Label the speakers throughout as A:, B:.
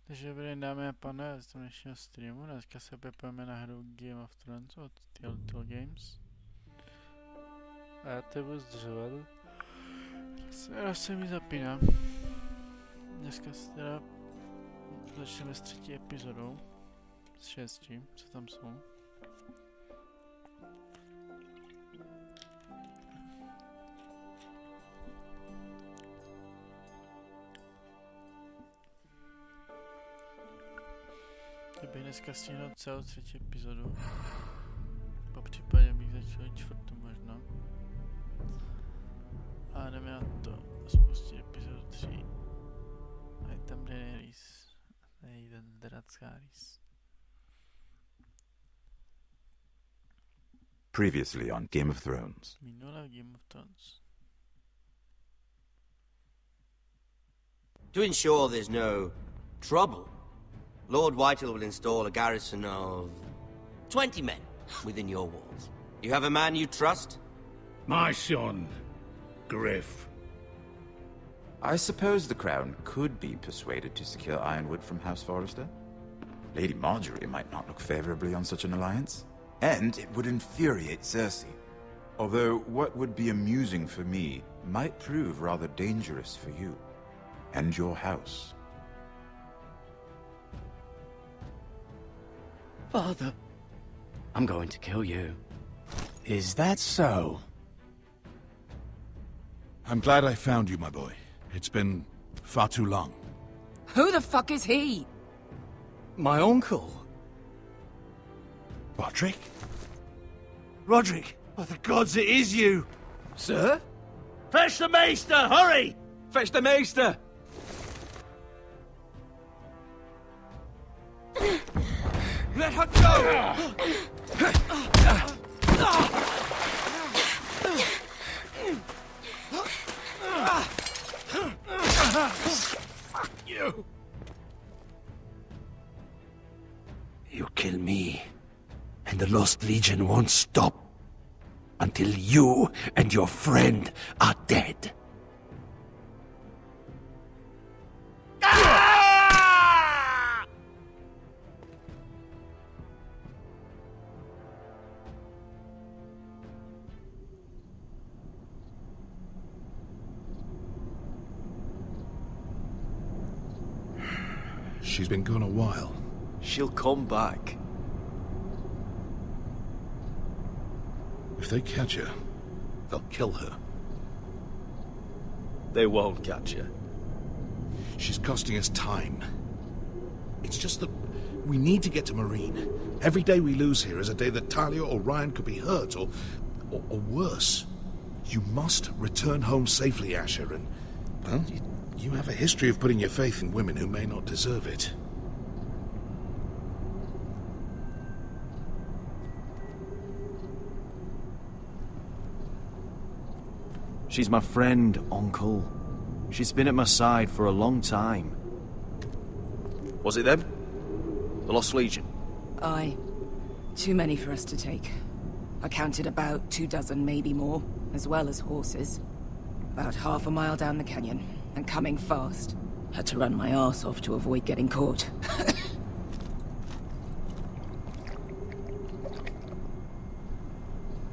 A: Takže dobrý, dámy a pánové, z dnešního streamu. Dneska se opět pojeme na hru Game of Thrones od Untitled Games. A já to budu zdržovat. Teraz se mi zapíná. Dneska se teda začneme s 3. epizodou. S 6, co tam jsou. Kdybych dneska stihnul celou 3. epizodu. Po případě bych začal 4. možná. A jdeme na to spustit epizodu 3. A je tam Daenerys. Nejde Dracarys.
B: Previously on Game of Thrones.
A: Minula v Game of Thrones.
C: To ensure there's no trouble, Lord Whitehall will install a garrison of 20 men within your walls. You have a man you trust?
D: My son, Griff.
B: I suppose the Crown could be persuaded to secure Ironwood from House Forrester. Lady Marjorie might not look favorably on such an alliance. And it would infuriate Cersei. Although what would be amusing for me might prove rather dangerous for you. And your house.
E: Father, I'm going to kill you. Is that so?
D: I'm glad I found you, my boy. It's been far too long.
F: Who the fuck is he?
E: My uncle.
D: Roderick?
E: Roderick, by the gods, it is you! Sir?
D: Fetch the Maester, hurry!
E: Fetch the Maester! Let her go! Fuck you! You kill me, and the Lost Legion won't stop until you and your friend are dead.
D: She's been gone a while.
E: She'll come back.
D: If they catch her, they'll kill her.
E: They won't catch her.
D: She's costing us time. It's just that we need to get to Marine. Every day we lose here is a day that Talia or Ryan could be hurt, or worse. You must return home safely, Asher, and, well, you have a history of putting your faith in women who may not deserve it.
E: She's my friend, Uncle. She's been at my side for a long time. Was it them? The Lost Legion?
F: Aye. Too many for us to take. I counted about 24, maybe more, as well as horses. About half a mile down the canyon, and coming fast. Had to run my arse off to avoid getting caught.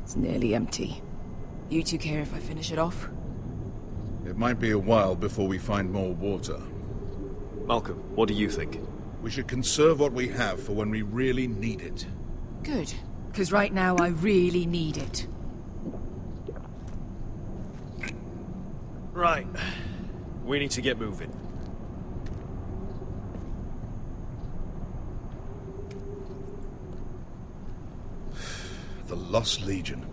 F: It's nearly empty. You two care if I finish it off?
D: It might be a while before we find more water.
E: Malcolm, what do you think?
D: We should conserve what we have for when we really need it.
F: Good. Because right now I really need it.
E: Right. We need to get moving.
D: The Lost Legion.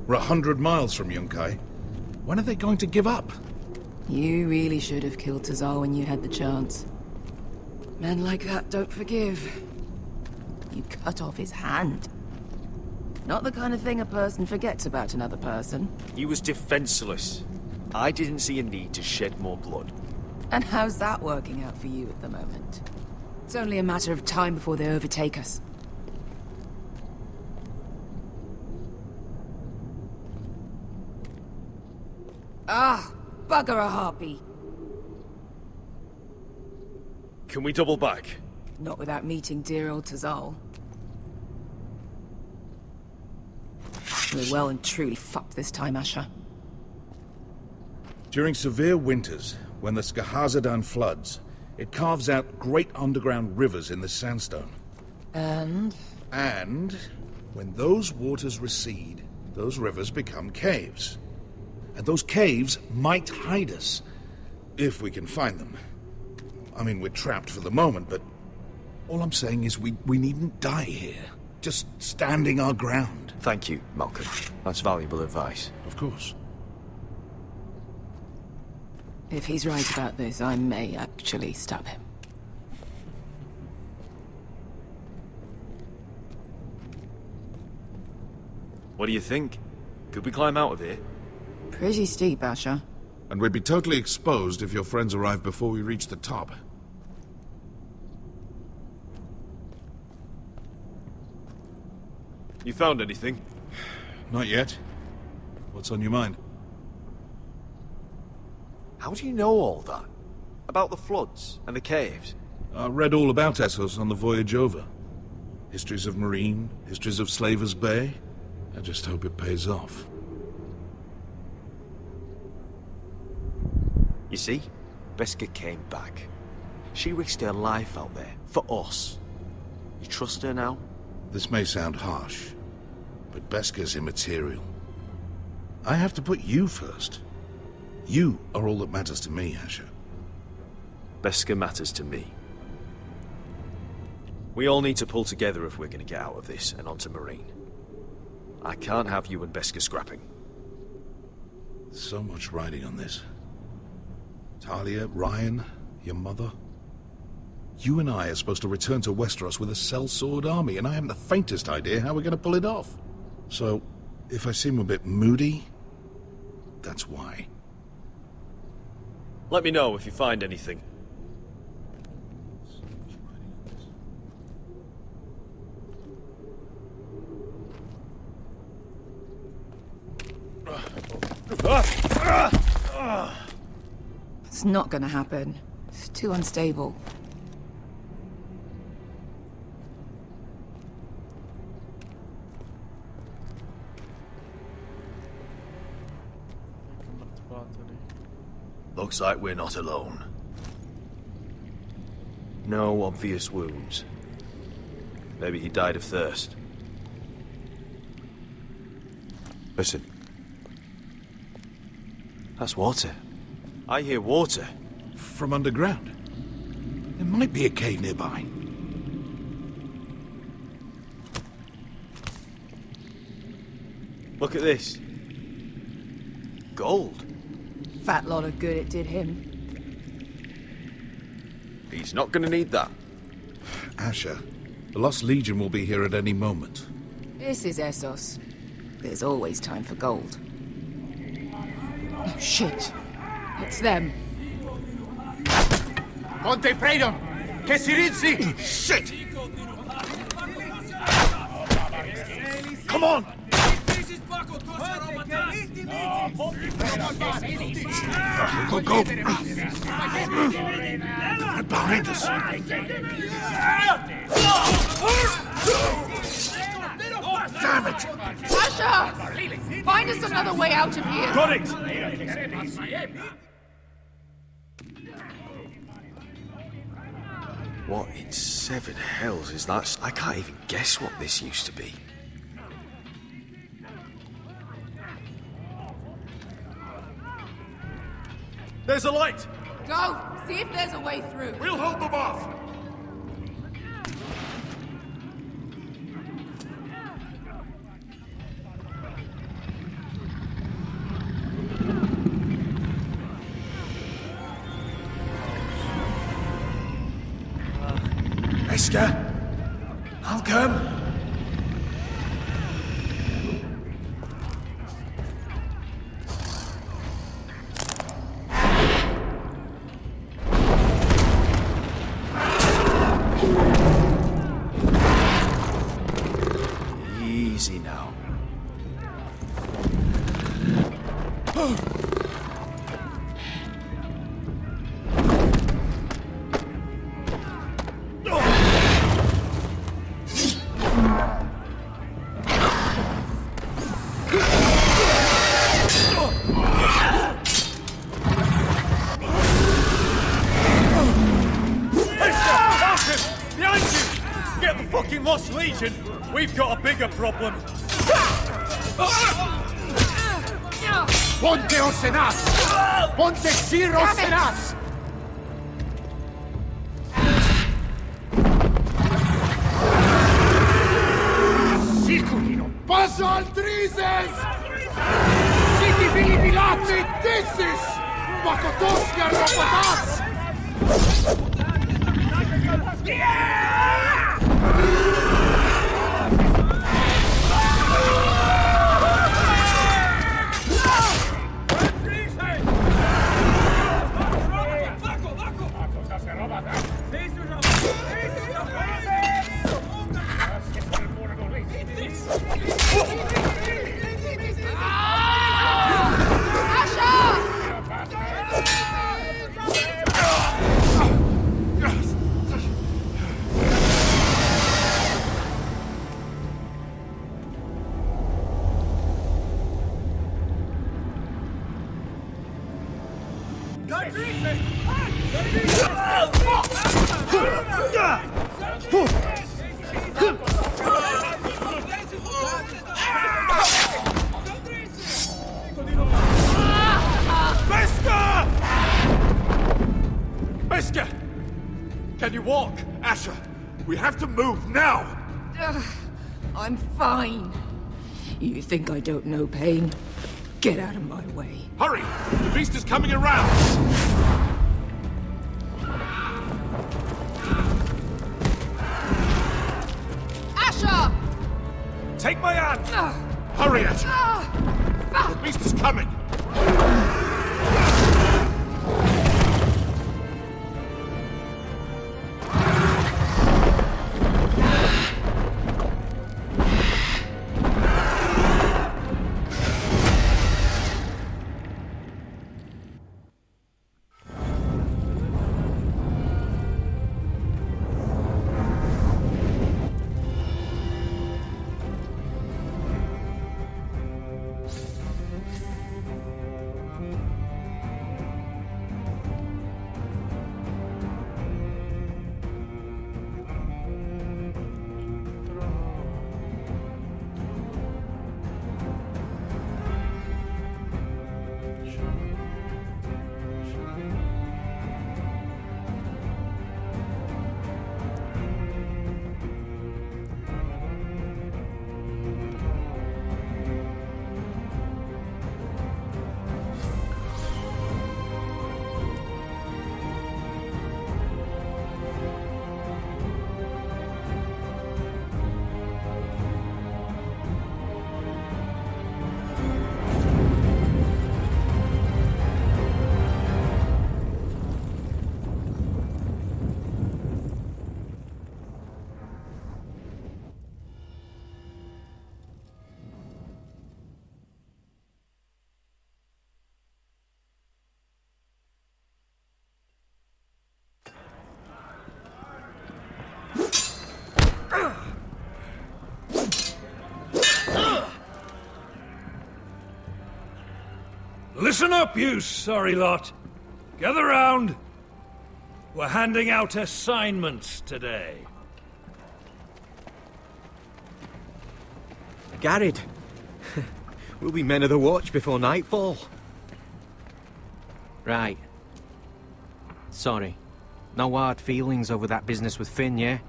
D: We're 100 miles from Yunkai. When are they going to give up?
F: You really should have killed Tazar when you had the chance. Men like that don't forgive. You cut off his hand. Not the kind of thing a person forgets about another person.
E: He was defenseless. I didn't see a need to shed more blood.
F: And how's that working out for you at the moment? It's only a matter of time before they overtake us. Ah, bugger a harpy.
E: Can we double back?
F: Not without meeting dear old Tazal. We're well and truly fucked this time, Asher.
D: During severe winters, when the Skahazadan floods, it carves out great underground rivers in the sandstone.
F: And?
D: And when those waters recede, those rivers become caves. And those caves might hide us, if we can find them. I mean, we're trapped for the moment, but all I'm saying is we needn't die here. Just standing our ground.
E: Thank you, Malcolm. That's valuable advice.
D: Of course.
F: If he's right about this, I may actually stab him.
E: What do you think? Could we climb out of here?
F: Pretty steep, Asher.
D: And we'd be totally exposed if your friends arrive before we reach the top.
E: You found anything?
D: Not yet. What's on your mind?
E: How do you know all that? About the floods and the caves?
D: I read all about Essos on the voyage over. Histories of Marine, histories of Slaver's Bay. I just hope it pays off.
E: You see? Beskha came back. She risked her life out there, for us. You trust her now?
D: This may sound harsh, but Beskha's immaterial. I have to put you first. You are all that matters to me, Asher.
E: Beskha matters to me. We all need to pull together if we're going to get out of this and onto Marine. I can't have you and Beskha scrapping.
D: So much riding on this. Talia, Ryan, your mother. You and I are supposed to return to Westeros with a sellsword army, and I haven't the faintest idea how we're going to pull it off. So, if I seem a bit moody, that's why.
E: Let me know if you find anything.
F: It's not gonna happen. It's too unstable.
E: Looks like we're not alone. No obvious wounds. Maybe he died of thirst. Listen. That's water. I hear water.
D: From underground. There might be a cave nearby.
E: Look at this. Gold.
F: Fat lot of good it did him.
E: He's not gonna need that.
D: Asher, the Lost Legion will be here at any moment.
F: This is Essos. There's always time for gold. Oh, shit. It's them.
G: Conte Freydon! Che si rizzi!
D: Shit! Come on! Go, go! Right behind us! Damn it!
F: Asher! Find us another way out of here!
E: Got it! What in seven hells is that? I can't even guess what this used to be. There's a light!
F: Go! See if there's a way through.
D: We'll hold them off!
E: Beskha? Malcolm? Easy now.
G: Legion, we've got a bigger problem. Ponteos en as! Ponte Siros en as! Siculino! Paso al Drises! Siti Bilibilati Dissis! Bakotosia Robotas! Mister! Can you walk? Asher, we have to move now!
F: I'm fine. You think I don't know pain? Get out of my way.
D: Hurry! The beast is coming around!
F: Asher!
D: Take my hand! Hurry, Asher! The beast is coming!
H: Listen up, you sorry lot. Gather round. We're handing out assignments today.
E: Garrett. We'll be men of the watch before nightfall. Right. Sorry. No hard feelings over that business with Finn, yeah?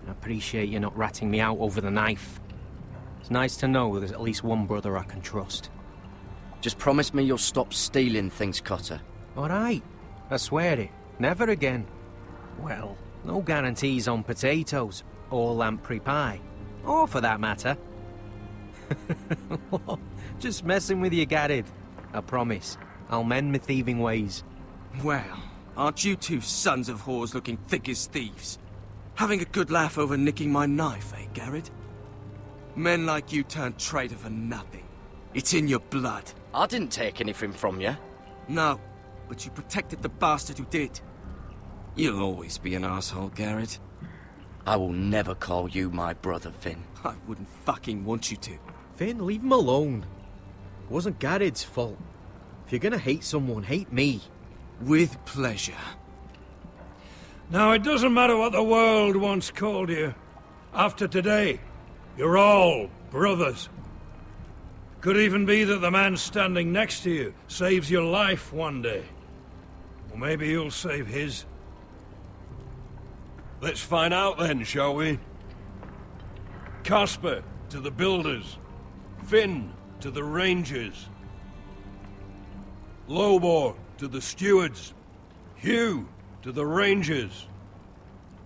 E: I appreciate you not ratting me out over the knife. It's nice to know there's at least one brother I can trust.
I: Just promise me you'll stop stealing things, Cotter.
E: All right. I swear it. Never again. Well, no guarantees on potatoes, or lamprey pie. Or for that matter. Just messing with you, Garrett. I promise. I'll mend my thieving ways.
J: Well, aren't you two sons of whores looking thick as thieves? Having a good laugh over nicking my knife, eh, Garrett? Men like you turn traitor for nothing. It's in your blood.
I: I didn't take anything from you.
J: No, but you protected the bastard who did. You'll always be an asshole, Garrett.
I: I will never call you my brother, Finn.
J: I wouldn't fucking want you to.
E: Finn, leave him alone. It wasn't Garrett's fault. If you're gonna hate someone, hate me.
J: With pleasure.
H: Now, it doesn't matter what the world once called you. After today, you're all brothers. Could even be that the man standing next to you saves your life one day. Or maybe you'll save his. Let's find out then, shall we? Casper to the builders. Finn to the rangers. Lobor to the stewards. Hugh to the rangers.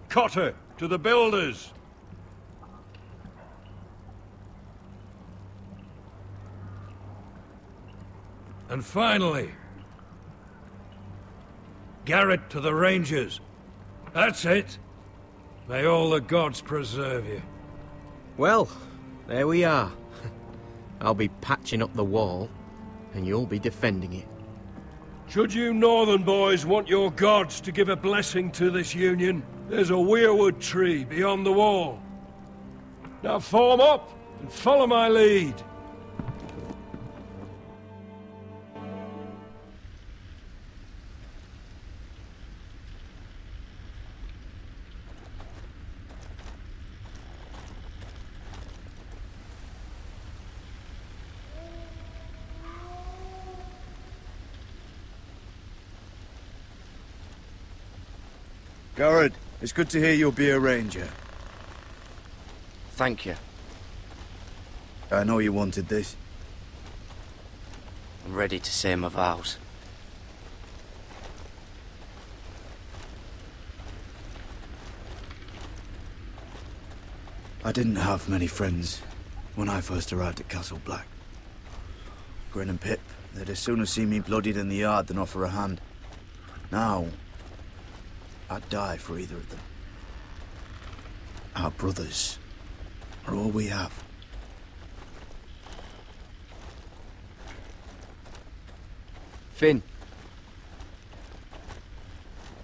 H: Cotter to the builders. And finally, Garrett to the rangers. That's it. May all the gods preserve you.
E: Well, there we are. I'll be patching up the wall, and you'll be defending it.
H: Should you northern boys want your gods to give a blessing to this union, there's a weirwood tree beyond the wall. Now form up and follow my lead.
K: Garrett, it's good to hear you'll be a ranger.
I: Thank you.
K: I know you wanted this.
I: I'm ready to say my vows.
K: I didn't have many friends when I first arrived at Castle Black. Grin and Pip, they'd as soon have seen me bloodied in the yard than offer a hand. Now, I'd die for either of them. Our brothers are all we have.
J: Finn.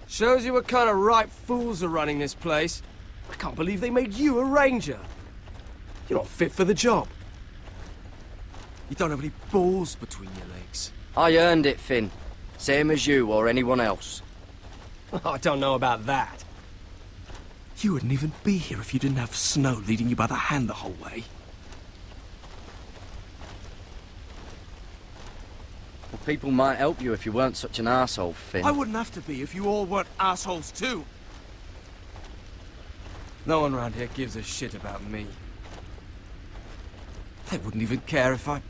J: Shows you what kind of ripe fools are running this place. I can't believe they made you a ranger. You're not fit for the job. You don't have any balls between your legs.
I: I earned it, Finn. Same as you or anyone else.
J: I don't know about that. You wouldn't even be here if you didn't have Snow leading you by the hand the whole way.
I: Well, people might help you if you weren't such an arsehole, Finn.
J: I wouldn't have to be if you all weren't assholes too. No one around here gives a shit about me. They wouldn't even care if I...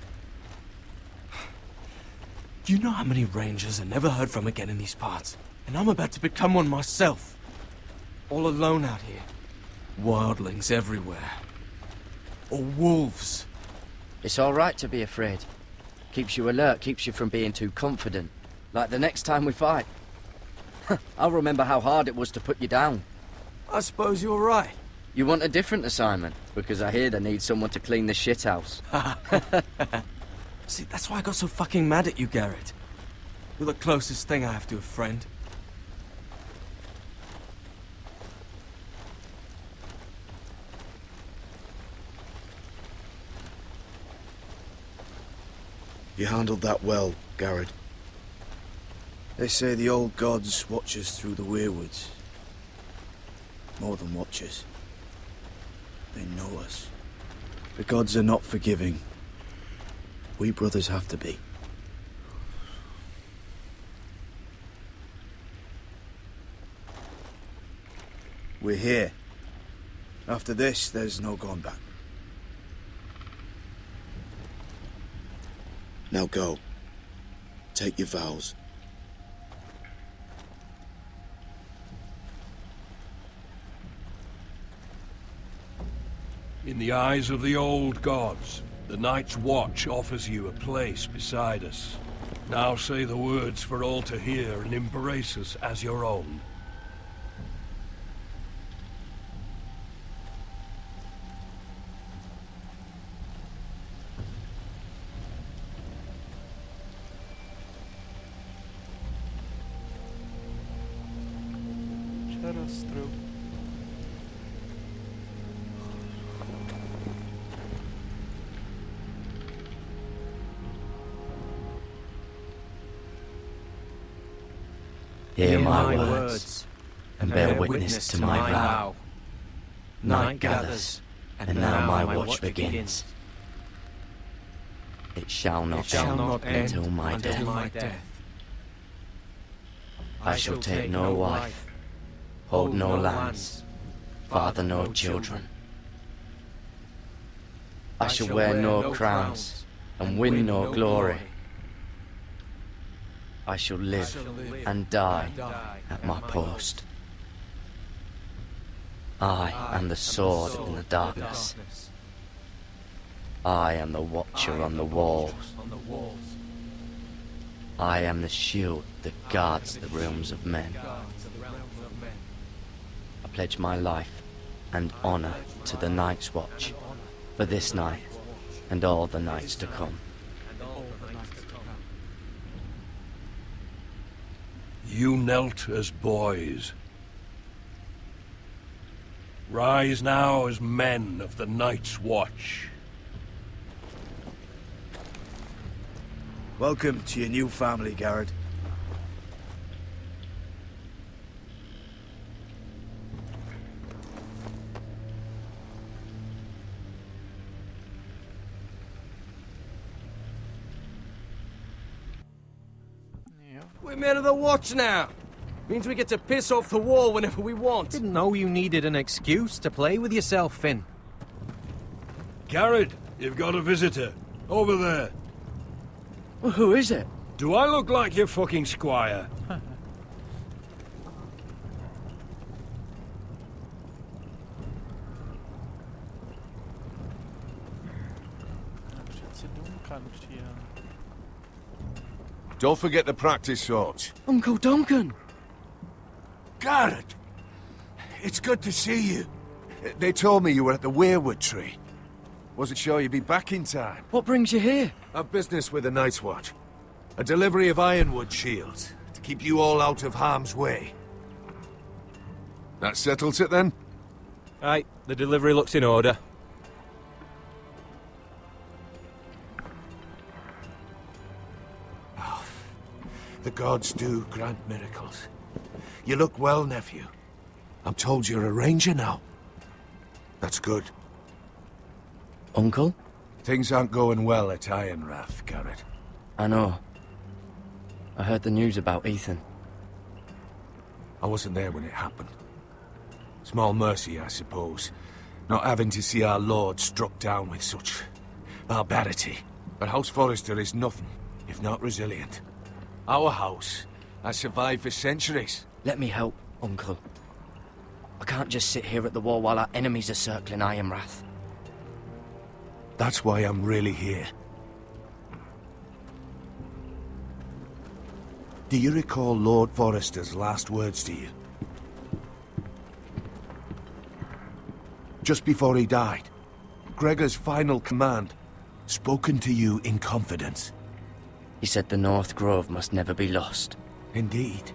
J: You know how many rangers are never heard from again in these parts? And I'm about to become one myself. All alone out here. Wildlings everywhere. Or wolves.
I: It's all right to be afraid. Keeps you alert, keeps you from being too confident. Like the next time we fight. I'll remember how hard it was to put you down.
J: I suppose you're right.
I: You want a different assignment? Because I hear they need someone to clean the shithouse.
J: See, that's why I got so fucking mad at you, Garrett. You're the closest thing I have to a friend.
K: You handled that well, Garrett. They say the old gods watch us through the weirwoods. More than watch us. They know us. The gods are not forgiving. We brothers have to be. We're here. After this, there's no going back. Now go. Take your vows.
H: In the eyes of the old gods, the Night's Watch offers you a place beside us. Now say the words for all to hear and embrace us as your own.
I: Hear my words, and bear witness to my vow. Night gathers, and now my watch begins. It shall not end until my death. I shall take no wife, hold no lands, father no children. I shall wear no crowns, and win no glory. I shall live and die at my post. I am the sword in the darkness. I am the watcher on the walls. I am the shield that guards the realms of men. I pledge my life and honor to the Night's Watch for this night and all the nights to come.
H: You knelt as boys. Rise now as men of the Night's Watch.
K: Welcome to your new family, Garrett.
J: We're men of the Watch now. Means we get to piss off the wall whenever we want.
E: Didn't know you needed an excuse to play with yourself, Finn.
H: Garrett, you've got a visitor. Over there.
I: Well, who is it?
H: Do I look like your fucking squire?
G: Don't forget the practice swords.
I: Uncle Duncan!
G: Garrett! It's good to see you. They told me you were at the weirwood tree. Wasn't sure you'd be back in time.
I: What brings you here?
G: A business with the Night's Watch. A delivery of ironwood shields, to keep you all out of harm's way. That settles it then?
J: Aye, the delivery looks in order.
G: Oh, the gods do grant miracles. You look well, nephew. I'm told you're a ranger now. That's good.
I: Uncle?
G: Things aren't going well at Ironrath, Garrett.
I: I know. I heard the news about Ethan.
G: I wasn't there when it happened. Small mercy, I suppose, not having to see our lord struck down with such barbarity. But House Forrester is nothing if not resilient. Our house has survived for centuries.
I: Let me help, Uncle. I can't just sit here at the wall while our enemies are circling Ironrath.
G: That's why I'm really here. Do you recall Lord Forrester's last words to you? Just before he died, Gregor's final command, spoken to you in confidence.
I: He said the North Grove must never be lost.
G: Indeed.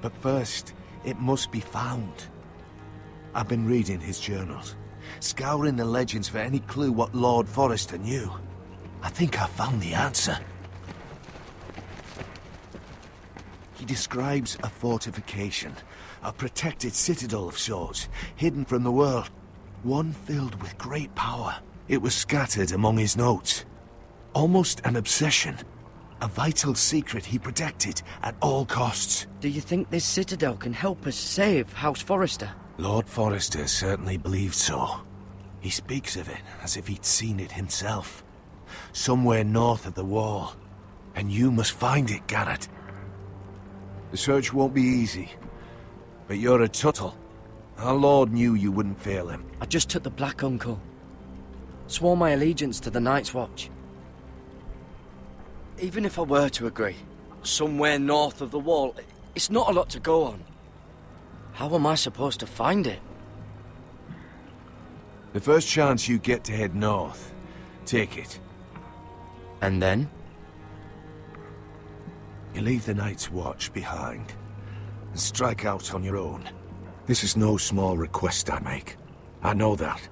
G: But first, it must be found. I've been reading his journals, scouring the legends for any clue what Lord Forrester knew. I think I found the answer. He describes a fortification, a protected citadel of sorts, hidden from the world. One filled with great power. It was scattered among his notes. Almost an obsession. A vital secret he protected at all costs.
I: Do you think this citadel can help us save House Forrester?
G: Lord Forrester certainly believed so. He speaks of it as if he'd seen it himself. Somewhere north of the wall. And you must find it, Garrett. The search won't be easy. But you're a Tuttle. Our Lord knew you wouldn't fail him.
I: I just took the Black Uncle. Swore my allegiance to the Night's Watch. Even if I were to agree, somewhere north of the wall, it's not a lot to go on. How am I supposed to find it?
G: The first chance you get to head north, take it.
I: And then?
G: You leave the Night's Watch behind, and strike out on your own. This is no small request I make. I know that.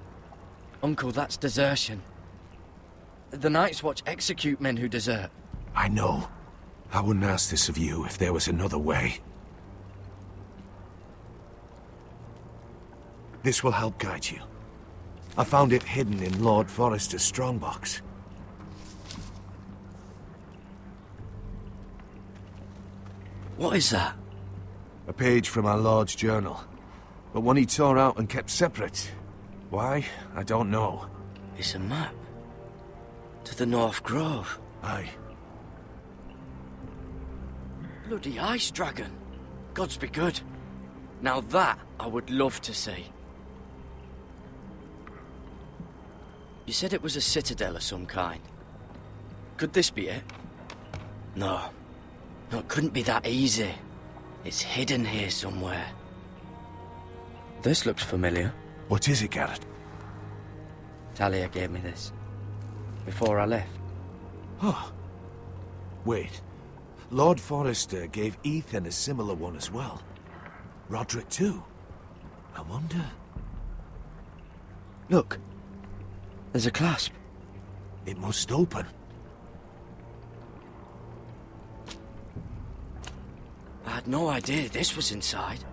I: Uncle, that's desertion. The Night's Watch execute men who desert.
G: I know. I wouldn't ask this of you if there was another way. This will help guide you. I found it hidden in Lord Forrester's strongbox.
I: What is that?
G: A page from our Lord's journal. But one he tore out and kept separate. Why? I don't know.
I: It's a map. To the North Grove.
G: Aye.
I: Bloody ice dragon. Gods be good. Now that I would love to see. You said it was a citadel of some kind. Could this be it? No. No, it couldn't be that easy. It's hidden here somewhere. This looks familiar.
G: What is it, Garrett?
I: Talia gave me this. Before I left.
G: Oh. Wait. Lord Forrester gave Ethan a similar one as well. Roderick too. I wonder...
I: Look. There's a clasp.
G: It must open.
I: I had no idea this was inside.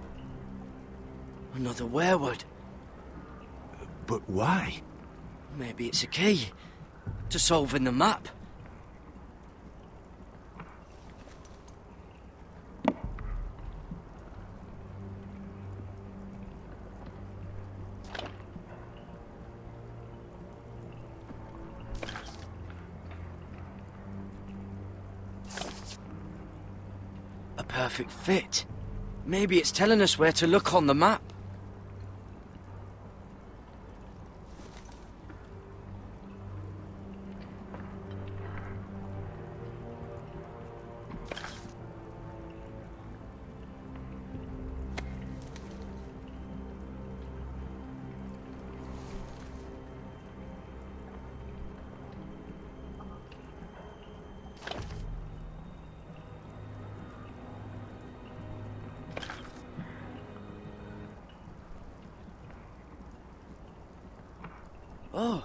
I: Another werewood.
G: But why?
I: Maybe it's a key to solving the map. A perfect fit. Maybe it's telling us where to look on the map. Oh,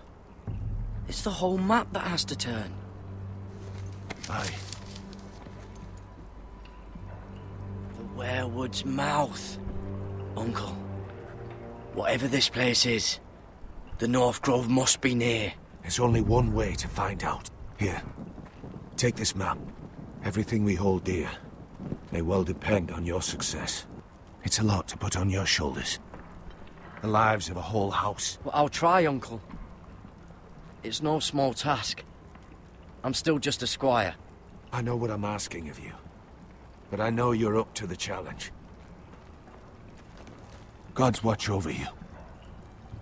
I: it's the whole map that has to turn.
G: Aye.
I: The werewood's mouth. Uncle, whatever this place is, the North Grove must be near.
G: There's only one way to find out. Here, take this map. Everything we hold dear may well depend on your success. It's a lot to put on your shoulders. The lives of a whole house.
I: Well, I'll try, Uncle. It's no small task. I'm still just a squire.
G: I know what I'm asking of you, but I know you're up to the challenge. God's watch over you.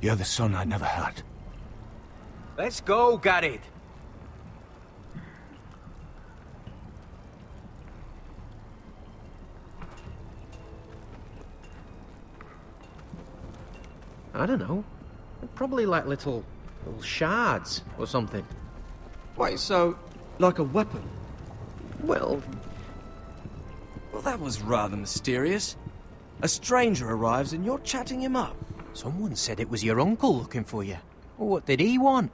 G: You're the son I never had.
E: Let's go, Garrett. I don't know. Probably like little shards or something.
J: Wait, so, like a weapon?
E: Well,
J: That was rather mysterious. A stranger arrives and you're chatting him up.
E: someone said it was your uncle looking for you. What did he want?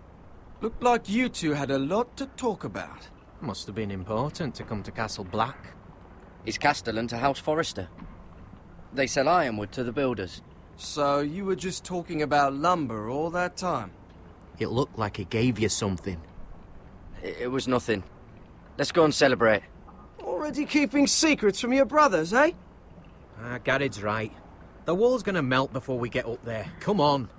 J: Looked like you two had a lot to talk about.
E: Must have been important to come to Castle Black.
I: It's Castellan to House Forrester. They sell ironwood to the builders.
J: So you were just talking about lumber all that time?
E: It looked like he gave you something.
I: It was nothing. Let's go and celebrate.
J: Already keeping secrets from your brothers, eh?
E: Garrett's right. The wall's gonna melt before we get up there. Come on.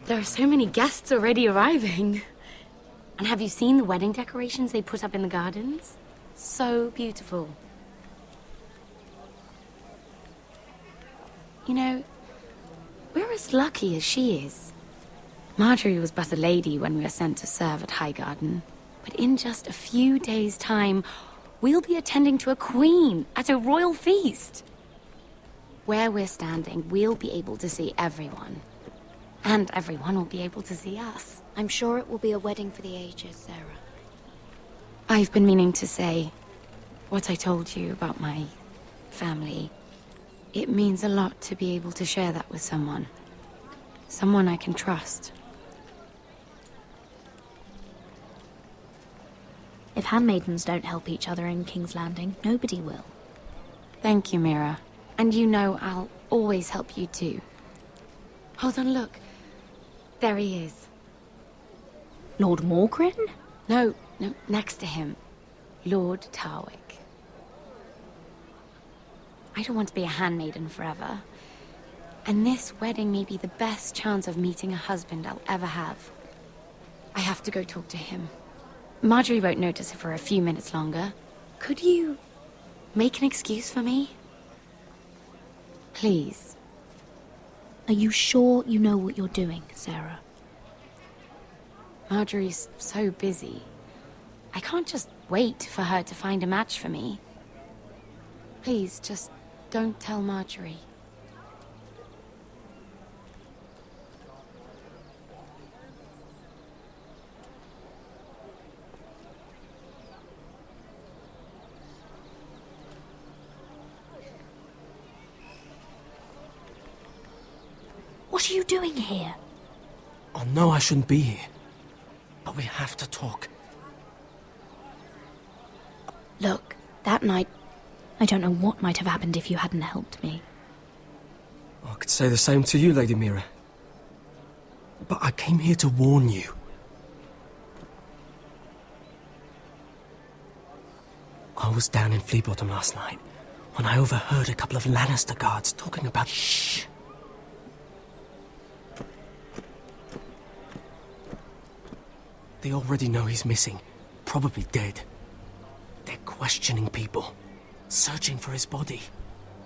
L: There are so many guests already arriving. And have you seen the wedding decorations they put up in the gardens? So beautiful. You know, we're as lucky as she is. Marjorie was but a lady when we were sent to serve at Highgarden. But in just a few days' time, we'll be attending to a queen at a royal feast. Where we're standing, we'll be able to see everyone. And everyone will be able to see us.
M: I'm sure it will be a wedding for the ages, Sarah.
L: I've been meaning to say what I told you about my family. It means a lot to be able to share that with someone. Someone I can trust.
M: If handmaidens don't help each other in King's Landing, nobody will.
L: Thank you, Mira. And you know I'll always help you too. Hold on, look. There he is.
M: Lord Morgrin?
L: No, next to him. Lord Tarwick. I don't want to be a handmaiden forever. And this wedding may be the best chance of meeting a husband I'll ever have. I have to go talk to him. Marjorie won't notice it for a few minutes longer. Could you make an excuse for me? Please.
M: Are you sure you know what you're doing, Sarah?
L: Marjorie's so busy. I can't just wait for her to find a match for me. Please, just don't tell Marjorie.
M: What are you doing here?
J: I know I shouldn't be here, but we have to talk.
M: Look, that night, I don't know what might have happened if you hadn't helped me.
J: I could say the same to you, Lady Mira. But I came here to warn you. I was down in Fleabottom last night when I overheard a couple of Lannister guards talking about... Shh! They already know he's missing, probably dead. They're questioning people, searching for his body.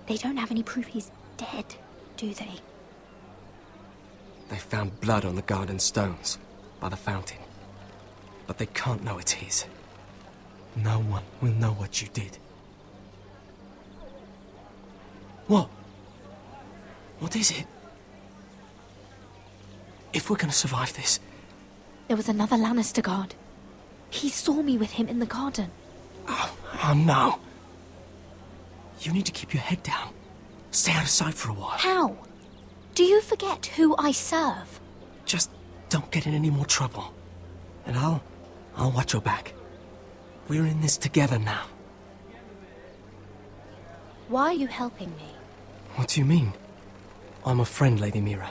M: They don't have any proof he's dead, do they?
J: They found blood on the garden stones by the fountain, but they can't know it's his. No one will know what you did. What? What is it? If we're gonna survive this...
M: There was another Lannister guard. He saw me with him in the garden.
J: Oh no. You need to keep your head down. Stay out of sight for a while.
M: How? Do you forget who I serve?
J: Just don't get in any more trouble. And I'll watch your back. We're in this together now.
M: Why are you helping me?
J: What do you mean? I'm a friend, Lady Mira.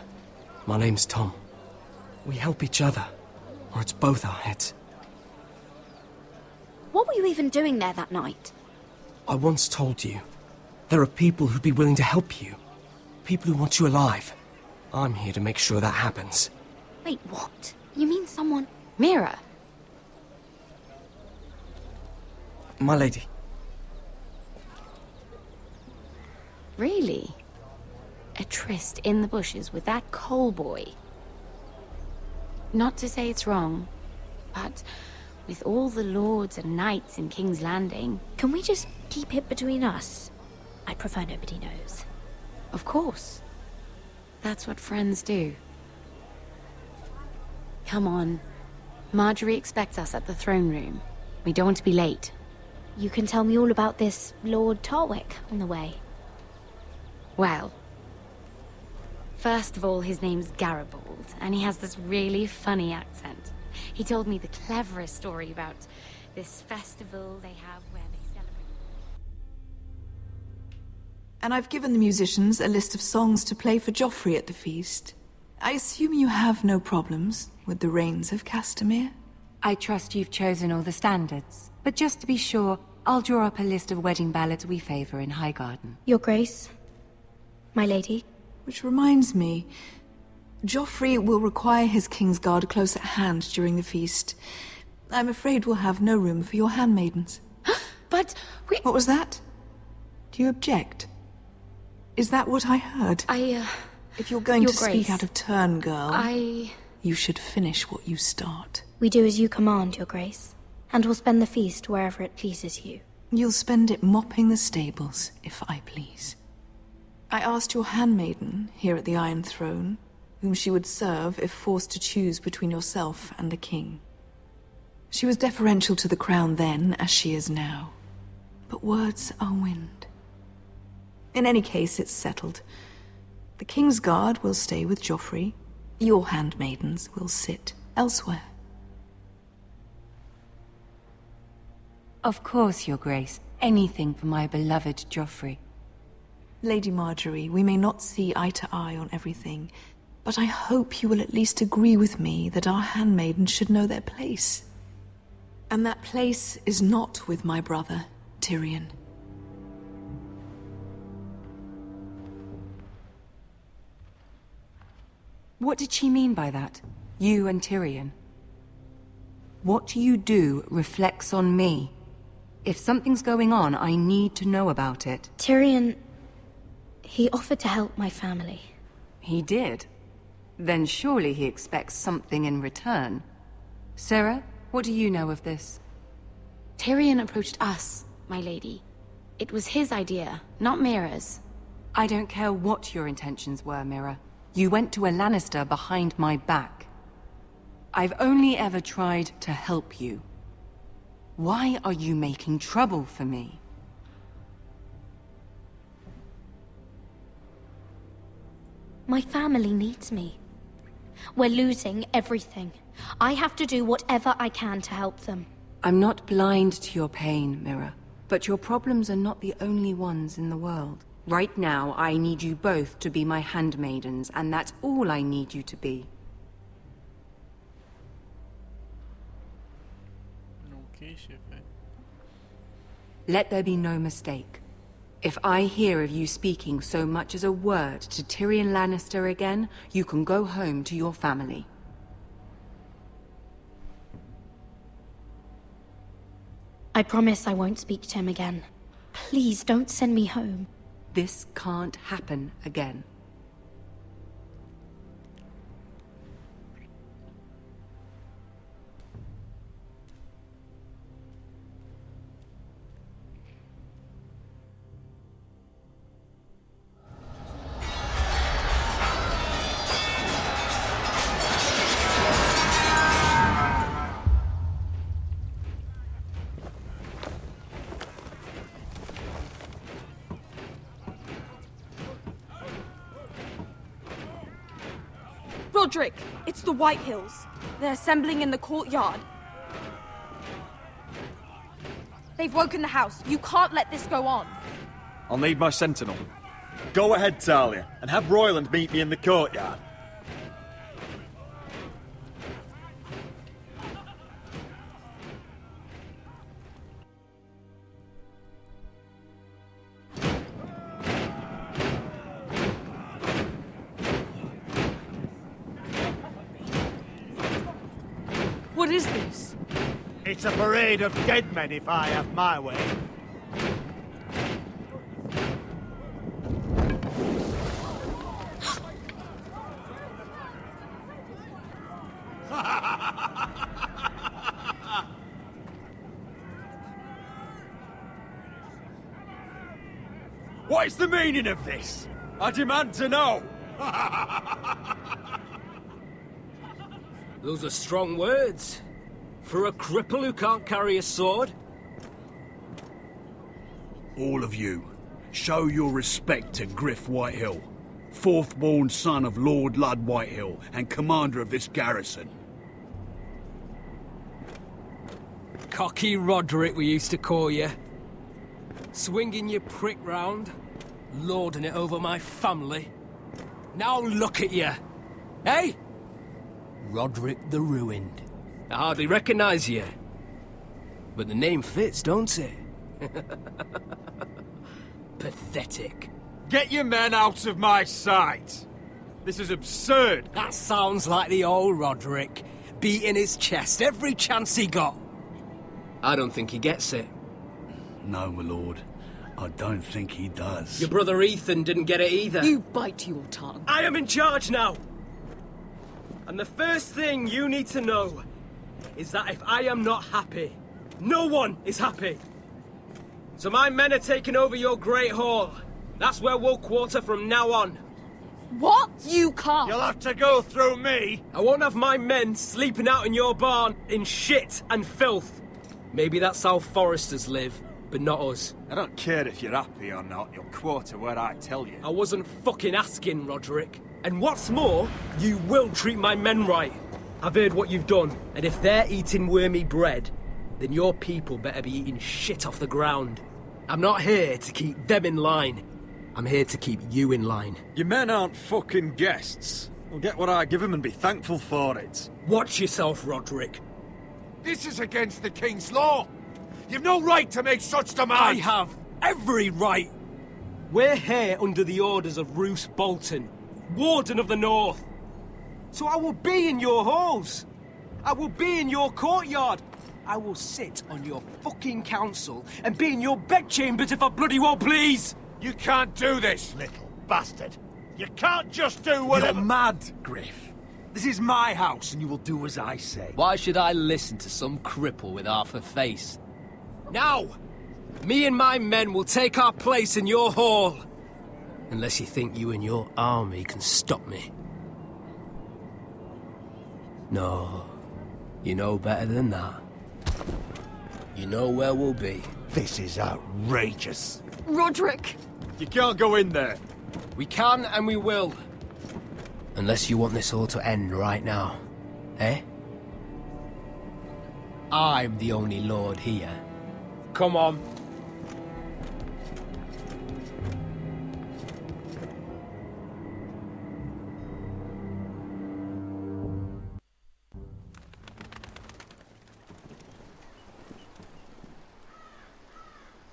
J: My name's Tom. We help each other, or it's both our heads.
M: What were you even doing there that night?
J: I once told you, there are people who'd be willing to help you. People who want you alive. I'm here to make sure that happens.
M: Wait, what? You mean someone...
L: Mira!
J: My lady.
L: Really? A tryst in the bushes with that coal boy? Not to say it's wrong, but with all the lords and knights in King's Landing...
M: Can we just keep it between us? I prefer nobody knows.
L: Of course. That's what friends do. Come on. Marjorie expects us at the throne room. We don't want to be late.
M: You can tell me all about this Lord Tarwick on the way.
L: Well... First of all, his name's Garibald, and he has this really funny accent. He told me the cleverest story about this festival they have where they celebrate...
N: And I've given the musicians a list of songs to play for Joffrey at the feast. I assume you have no problems with the Rains of Castamere?
F: I trust you've chosen all the standards. But just to be sure, I'll draw up a list of wedding ballads we favor in Highgarden.
M: Your Grace, my lady.
N: Which reminds me, Joffrey will require his Kingsguard close at hand during the feast. I'm afraid we'll have no room for your handmaidens.
L: But we...
N: What was that? Do you object? Is that what I heard? If you're going
M: Your
N: to
M: Grace,
N: speak out of turn, girl...
L: I...
N: You should finish what you start.
M: We do as you command, Your Grace. And we'll spend the feast wherever it pleases you.
N: You'll spend it mopping the stables, if I please. I asked your handmaiden, here at the Iron Throne, whom she would serve if forced to choose between yourself and the king. She was deferential to the crown then, as she is now. But words are wind. In any case, it's settled. The King's Guard will stay with Joffrey. Your handmaidens will sit elsewhere.
F: Of course, Your Grace. Anything for my beloved Joffrey.
N: Lady Marjorie, we may not see eye to eye on everything, but I hope you will at least agree with me that our handmaidens should know their place. And that place is not with my brother, Tyrion.
F: What did she mean by that? You and Tyrion? What you do reflects on me. If something's going on, I need to know about it.
M: Tyrion... he offered to help my family.
F: He did? Then surely he expects something in return. Sarah, what do you know of this?
L: Tyrion approached us, my lady. It was his idea, not Mira's.
F: I don't care what your intentions were, Mira. You went to a Lannister behind my back. I've only ever tried to help you. Why are you making trouble for me?
M: My family needs me. We're losing everything. I have to do whatever I can to help them.
F: I'm not blind to your pain, Mira. But your problems are not the only ones in the world. Right now, I need you both to be my handmaidens, and that's all I need you to be.
A: Okay, chefe.
F: Let there be no mistake. If I hear of you speaking so much as a word to Tyrion Lannister again, you can go home to your family.
M: I promise I won't speak to him again. Please don't send me home.
F: This can't happen again.
O: Roderick, it's the White Hills. They're assembling in the courtyard. They've woken the house. You can't let this go on.
P: I'll need my sentinel. Go ahead, Talia, and have Royland meet me in the courtyard.
O: What is this?
Q: It's a parade of dead men if I have my way.
P: What is the meaning of this? I demand to know!
J: Those are strong words. For a cripple who can't carry a sword?
R: All of you, show your respect to Griff Whitehill, fourth-born son of Lord Ludd Whitehill and commander of this garrison.
J: Cocky Roderick, we used to call you. Swinging your prick round, lording it over my family. Now look at you! Hey? Roderick the Ruined. I hardly recognize you. But the name fits, don't it? Pathetic.
P: Get your men out of my sight! This is absurd!
J: That sounds like the old Roderick, beating his chest every chance he got. I don't think he gets it.
R: No, my lord. I don't think he does.
J: Your brother Ethan didn't get it either.
O: You bite your tongue.
J: I am in charge now! And the first thing you need to know is that if I am not happy, no one is happy. So my men are taking over your Great Hall. That's where we'll quarter from now on.
O: What? You can't!
Q: You'll have to go through me!
J: I won't have my men sleeping out in your barn in shit and filth. Maybe that's how Foresters live, but not us.
P: I don't care if you're happy or not, you'll quarter where I tell you.
J: I wasn't fucking asking, Roderick. And what's more, you will treat my men right. I've heard what you've done, and if they're eating wormy bread, then your people better be eating shit off the ground. I'm not here to keep them in line. I'm here to keep you in line.
P: Your men aren't fucking guests. They'll get what I give them and be thankful for it.
J: Watch yourself, Roderick.
G: This is against the King's law. You've no right to make such demands.
J: I have every right. We're here under the orders of Roose Bolton, Warden of the North. So I will be in your halls. I will be in your courtyard. I will sit on your fucking council and be in your bedchambers if I bloody well please.
Q: You can't do this, little bastard. You can't just do whatever—
G: You're mad, Griff. This is my house, and you will do as I say.
J: Why should I listen to some cripple with half a face? Now, me and my men will take our place in your hall. Unless you think you and your army can stop me. No, you know better than that. You know where we'll be.
Q: This is outrageous.
O: Roderick!
P: You can't go in there.
J: We can and we will. Unless you want this all to end right now. Eh? I'm the only lord here. Come on.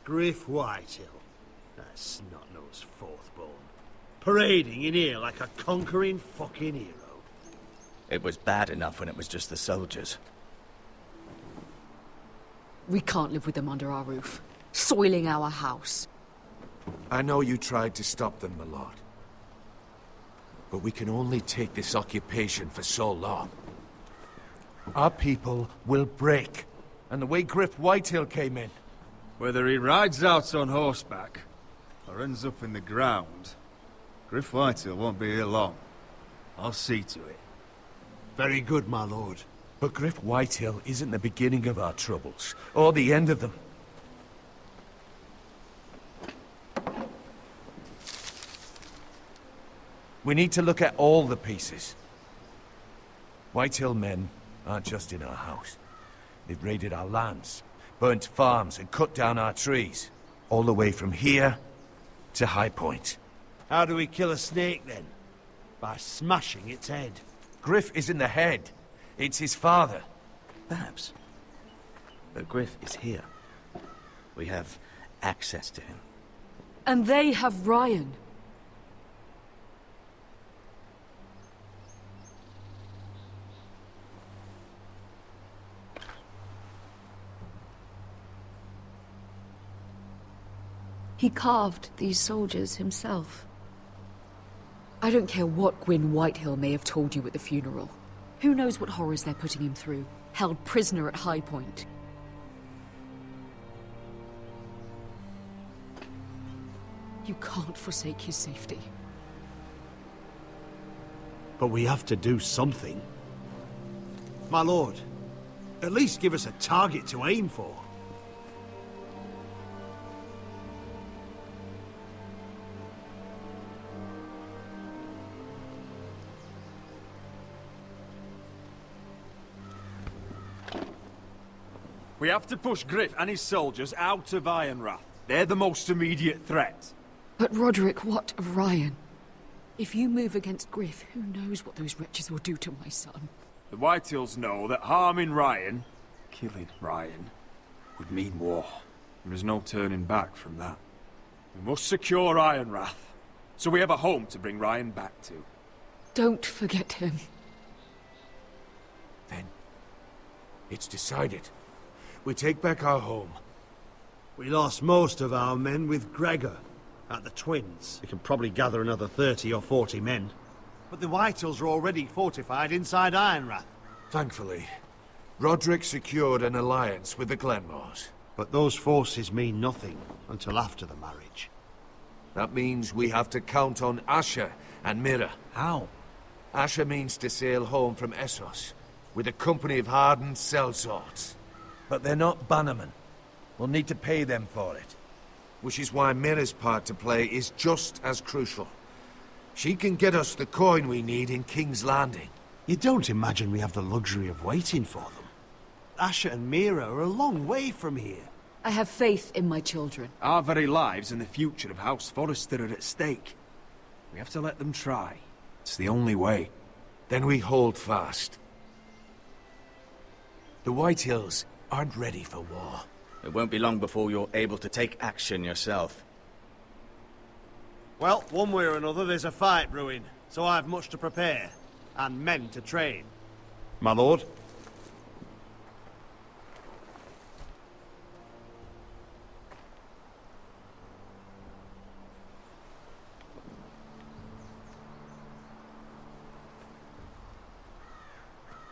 Q: Griff Whitehill. That snot-nosed fourth-born. Parading in here like a conquering fucking hero.
K: It was bad enough when it was just the soldiers.
S: We can't live with them under our roof, soiling our house.
G: I know you tried to stop them, my lord. But we can only take this occupation for so long. Our people will break. And the way Griff Whitehill came in.
P: Whether he rides out on horseback or ends up in the ground, Griff Whitehill won't be here long. I'll see to it.
Q: Very good, my lord.
G: But Griff Whitehill isn't the beginning of our troubles, or the end of them. We need to look at all the pieces. Whitehill men aren't just in our house. They've raided our lands, burnt farms, and cut down our trees. All the way from here to High Point.
Q: How do we kill a snake, then? By smashing its head.
G: Griff isn't the head. It's his father.
K: Perhaps. But Griff is here. We have access to him.
S: And they have Ryan. He carved these soldiers himself. I don't care what Gwyn Whitehill may have told you at the funeral. Who knows what horrors they're putting him through, held prisoner at High Point. You can't forsake his safety.
Q: But we have to do something. My lord, at least give us a target to aim for.
P: We have to push Griff and his soldiers out of Ironrath. They're the most immediate threat.
S: But Roderick, what of Ryan? If you move against Griff, who knows what those wretches will do to my son?
P: The Whitehills know that harming Ryan, killing Ryan, would mean war. There is no turning back from that. We must secure Ironrath, so we have a home to bring Ryan back to.
S: Don't forget him.
G: Then, it's decided. We take back our home.
Q: We lost most of our men with Gregor at the Twins. We can probably gather another 30 or 40 men. But the Whitehills are already fortified inside Ironrath.
G: Thankfully, Roderick secured an alliance with the Glenmores.
Q: But those forces mean nothing until after the marriage.
G: That means we have to count on Asher and Mira.
T: How?
G: Asher means to sail home from Essos with a company of hardened sellswords.
T: But they're not bannermen. We'll need to pay them for it.
G: Which is why Mira's part to play is just as crucial. She can get us the coin we need in King's Landing.
Q: You don't imagine we have the luxury of waiting for them? Asher and Mira are a long way from here.
S: I have faith in my children.
P: Our very lives and the future of House Forrester are at stake. We have to let them try. It's the only way.
G: Then we hold fast.
T: The Whitehills aren't ready for war.
I: It won't be long before you're able to take action yourself.
Q: Well, one way or another, there's a fight brewing, so I've much to prepare, and men to train.
D: My lord?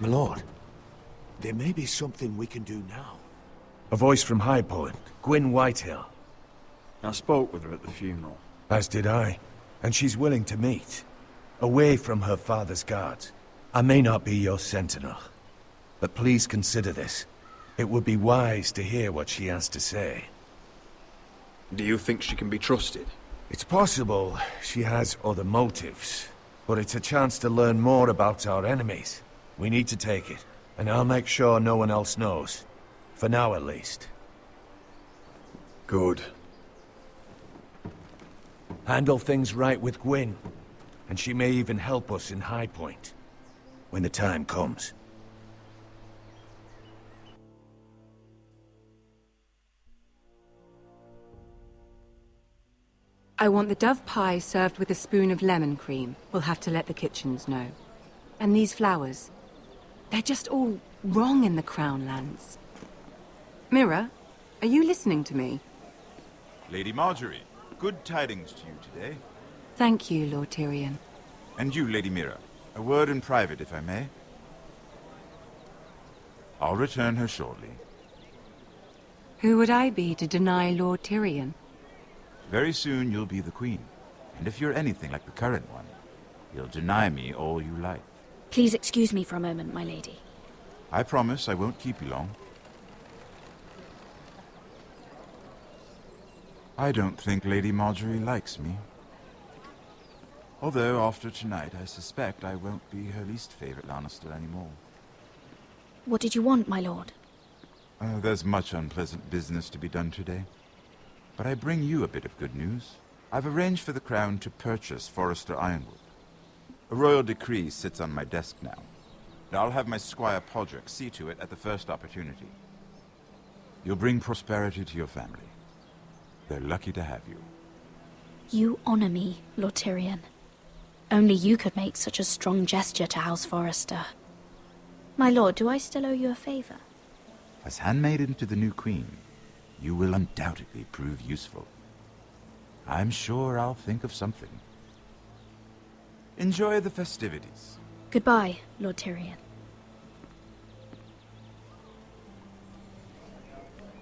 G: My lord, there may be something we can do now.
T: A voice from High Point, Gwyn Whitehill.
P: I spoke with her at the funeral.
T: As did I. And she's willing to meet. Away from her father's guards. I may not be your sentinel. But please consider this. It would be wise to hear what she has to say.
P: Do you think she can be trusted?
T: It's possible she has other motives. But it's a chance to learn more about our enemies. We need to take it. And I'll make sure no one else knows. For now, at least.
P: Good.
T: Handle things right with Gwyn. And she may even help us in High Point. When the time comes.
F: I want the dove pie served with a spoon of lemon cream. We'll have to let the kitchens know. And these flowers. They're just all wrong in the Crown lands. Mira, are you listening to me?
B: Lady Marjorie, good tidings to you today.
F: Thank you, Lord Tyrion.
B: And you, Lady Mira. A word in private, if I may. I'll return her shortly.
F: Who would I be to deny Lord Tyrion?
B: Very soon you'll be the queen. And if you're anything like the current one, you'll deny me all you like.
M: Please excuse me for a moment, my lady.
B: I promise I won't keep you long. I don't think Lady Marjorie likes me. Although, after tonight, I suspect I won't be her least favorite Lannister anymore.
M: What did you want, my lord?
B: There's much unpleasant business to be done today. But I bring you a bit of good news. I've arranged for the Crown to purchase Forrester Ironwood. A royal decree sits on my desk now. And I'll have my squire Podrick see to it at the first opportunity. You'll bring prosperity to your family. They're lucky to have you.
M: You honor me, Lord Tyrion. Only you could make such a strong gesture to House Forrester. My lord, do I still owe you a favor?
B: As handmaiden to the new queen, you will undoubtedly prove useful. I'm sure I'll think of something. Enjoy the festivities.
M: Goodbye, Lord Tyrion.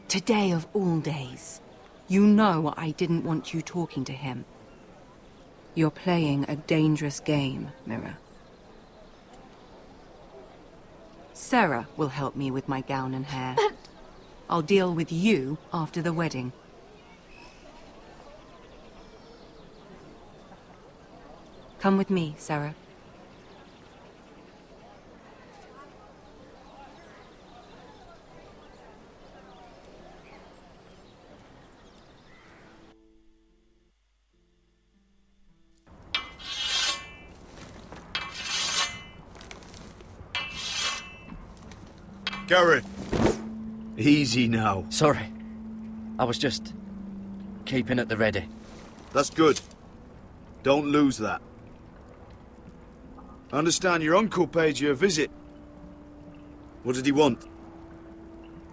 F: Today of all days. You know I didn't want you talking to him. You're playing a dangerous game, Mira. Sarah will help me with my gown and hair.
M: But...
F: I'll deal with you after the wedding. Come with me, Sarah.
K: Garrett! Easy now.
I: Sorry. I was just keeping at the ready.
K: That's good. Don't lose that. I understand your uncle paid you a visit. What did he want?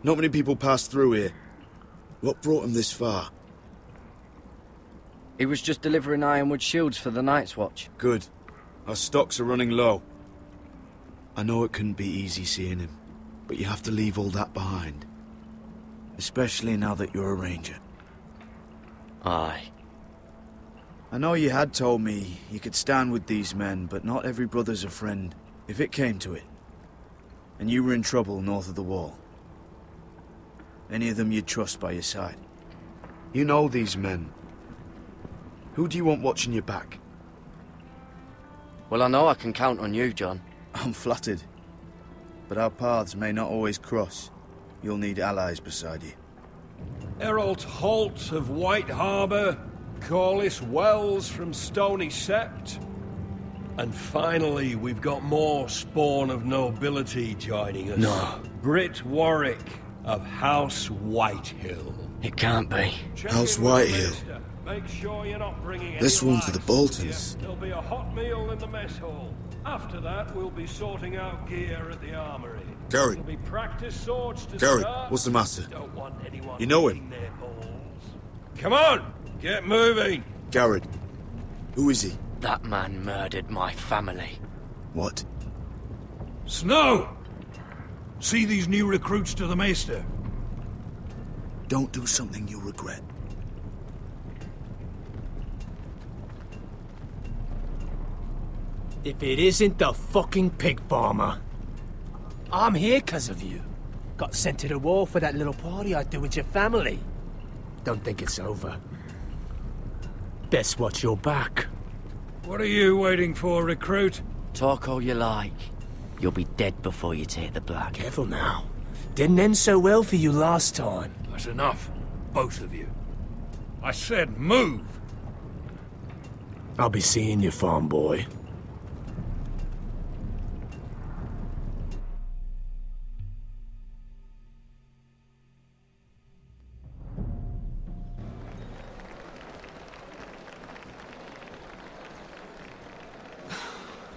K: Not many people pass through here. What brought him this far?
I: He was just delivering ironwood shields for the Night's Watch.
K: Good. Our stocks are running low. I know it couldn't be easy seeing him, but you have to leave all that behind. Especially now that you're a ranger.
I: Aye.
K: I know you had told me you could stand with these men, but not every brother's a friend. If it came to it, and you were in trouble north of the wall, any of them you'd trust by your side.
D: You know these men. Who do you want watching your back?
I: Well, I know I can count on you, John.
K: I'm flattered. But our paths may not always cross. You'll need allies beside you.
H: Errol Holt of White Harbour, Corliss Wells from Stony Sept. And finally, we've got more spawn of nobility joining us.
I: No.
H: Britt Warwick of House Whitehill.
I: It can't be.
K: House Whitehill.
H: Make sure you're not bringing
K: This
H: any
K: one for the
H: lice.
K: Boltons.
H: There'll be a hot meal in the mess hall. After that, we'll be sorting out gear at the armory.
K: Garrett.
H: There'll be practice swords to
K: Garrett,
H: start.
K: what's the matter?
H: Don't want anyone
K: You know him?
H: eating their balls. Come on, get moving.
K: Garrett. Who is he?
I: That man murdered my family.
K: What?
R: Snow! See these new recruits to the Maester?
K: Don't do something you'll regret.
E: If it isn't the fucking pig farmer. I'm here 'cause of you. Got sent to the war for that little party I do with your family. Don't think it's over. Best watch your back.
H: What are you waiting for, recruit?
I: Talk all you like. You'll be dead before you take the black.
E: Careful now. Didn't end so well for you last time.
H: That's enough, both of you. I said move.
E: I'll be seeing you, farm boy.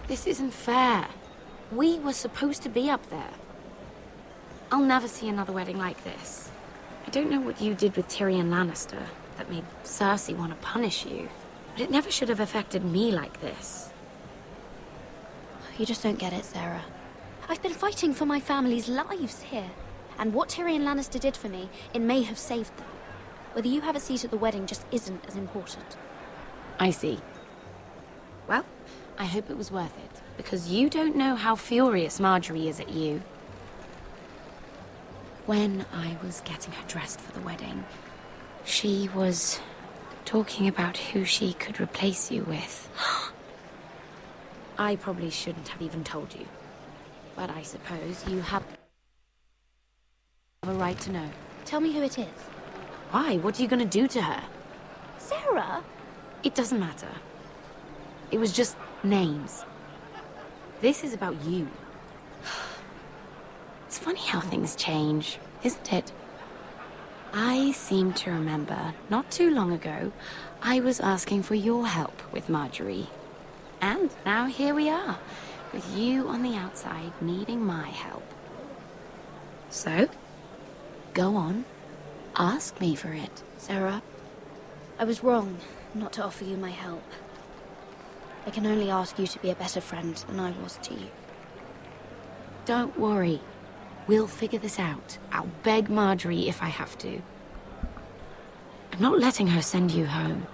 L: This isn't fair. We were supposed to be up there. I'll never see another wedding like this. I don't know what you did with Tyrion Lannister that made Cersei want to punish you, but it never should have affected me like this.
M: You just don't get it, Sarah. I've been fighting for my family's lives here. And what Tyrion Lannister did for me, it may have saved them. Whether you have a seat at the wedding just isn't as important.
L: I see. Well, I hope it was worth it, because you don't know how furious Marjorie is at you. When I was getting her dressed for the wedding, she was talking about who she could replace you with. I probably shouldn't have even told you, but I suppose you have a right to know.
M: Tell me who it is.
L: Why? What are you going to do to her?
M: Sarah?
L: It doesn't matter. It was just names. This is about you. It's funny how things change, isn't it? I seem to remember, not too long ago, I was asking for your help with Marjorie. And now here we are, with you on the outside needing my help. So, go on, ask me for it.
M: Sarah, I was wrong not to offer you my help. I can only ask you to be a better friend than I was to you.
L: Don't worry. We'll figure this out. I'll beg Marjorie if I have to. I'm not letting her send you home.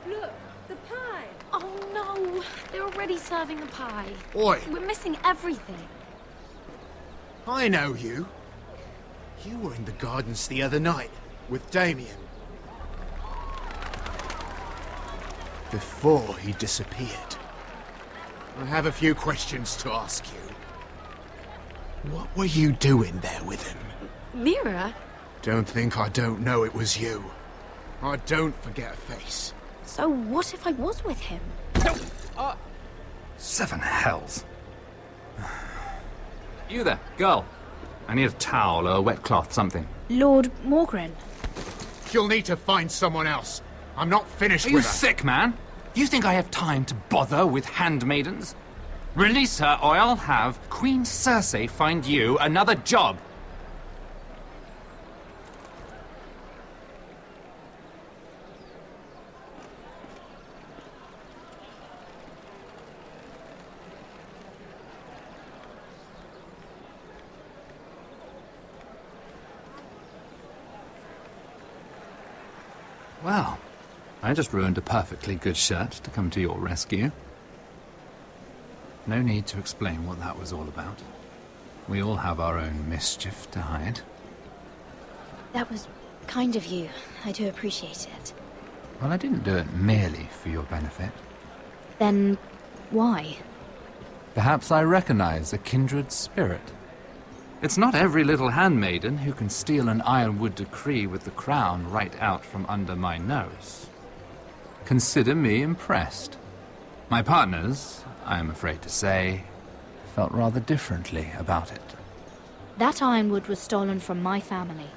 O: Look, the pie!
L: Oh no! They're already serving the pie.
U: Oi!
L: We're missing everything.
U: I know you. You were in the gardens the other night with Damien. Before he disappeared. I have a few questions to ask you. What were you doing there with him?
L: Mira?
U: Don't think I don't know it was you. I don't forget a face.
M: So what if I was with him?
V: Seven hells. You there, girl. I need a towel or a wet cloth, something.
M: Lord Morgren.
U: You'll need to find someone else. I'm not finished
V: Are you
U: with her.
V: sick, man? You think I have time to bother with handmaidens? Release her, or I'll have Queen Cersei find you another job. Well, I just ruined a perfectly good shirt to come to your rescue. No need to explain what that was all about. We all have our own mischief to hide.
M: That was kind of you. I do appreciate it.
V: Well, I didn't do it merely for your benefit.
M: Then, why?
V: Perhaps I recognize a kindred spirit. It's not every little handmaiden who can steal an ironwood decree with the crown right out from under my nose. Consider me impressed. My partners, I am afraid to say, felt rather differently about it.
M: That ironwood was stolen from my family.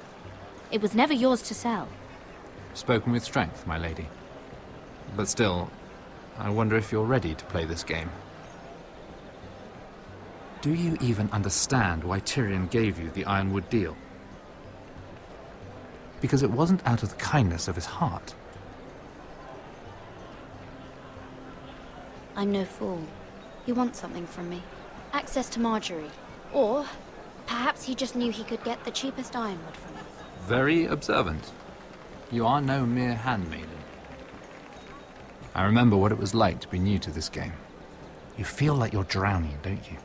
M: It was never yours to sell.
V: Spoken with strength, my lady. But still, I wonder if you're ready to play this game. Do you even understand why Tyrion gave you the ironwood deal? Because it wasn't out of the kindness of his heart.
M: I'm no fool. He wants something from me. Access to Marjorie. Or perhaps he just knew he could get the cheapest ironwood from me.
V: Very observant. You are no mere handmaiden. I remember what it was like to be new to this game. You feel like you're drowning, don't you?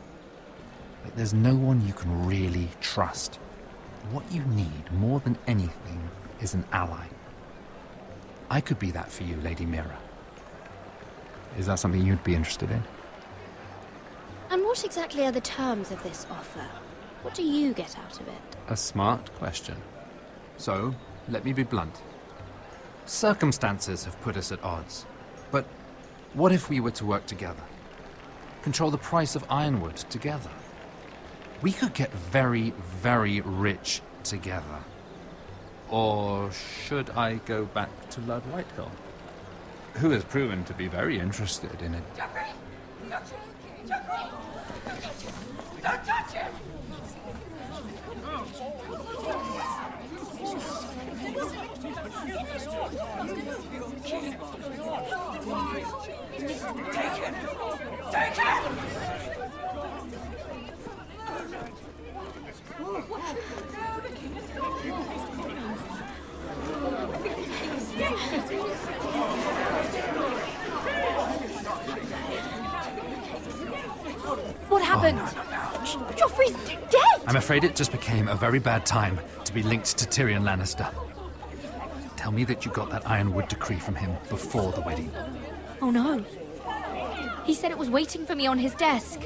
V: Like there's no one you can really trust. What you need, more than anything, is an ally. I could be that for you, Lady Mira. Is that something you'd be interested in?
M: And what exactly are the terms of this offer? What do you get out of it?
V: A smart question. So, let me be blunt. Circumstances have put us at odds. But what if we were to work together? Control the price of ironwood together? We could get very, very rich together. Or should I go back to Lord Whitehill, who has proven to be very interested in it?
C: Don't touch him! Take him! Take him!
M: What happened?
V: Oh, no.
M: Joffrey's dead!
V: I'm afraid it just became a very bad time to be linked to Tyrion Lannister. Tell me that you got that ironwood decree from him before the wedding.
M: Oh no. He said it was waiting for me on his desk.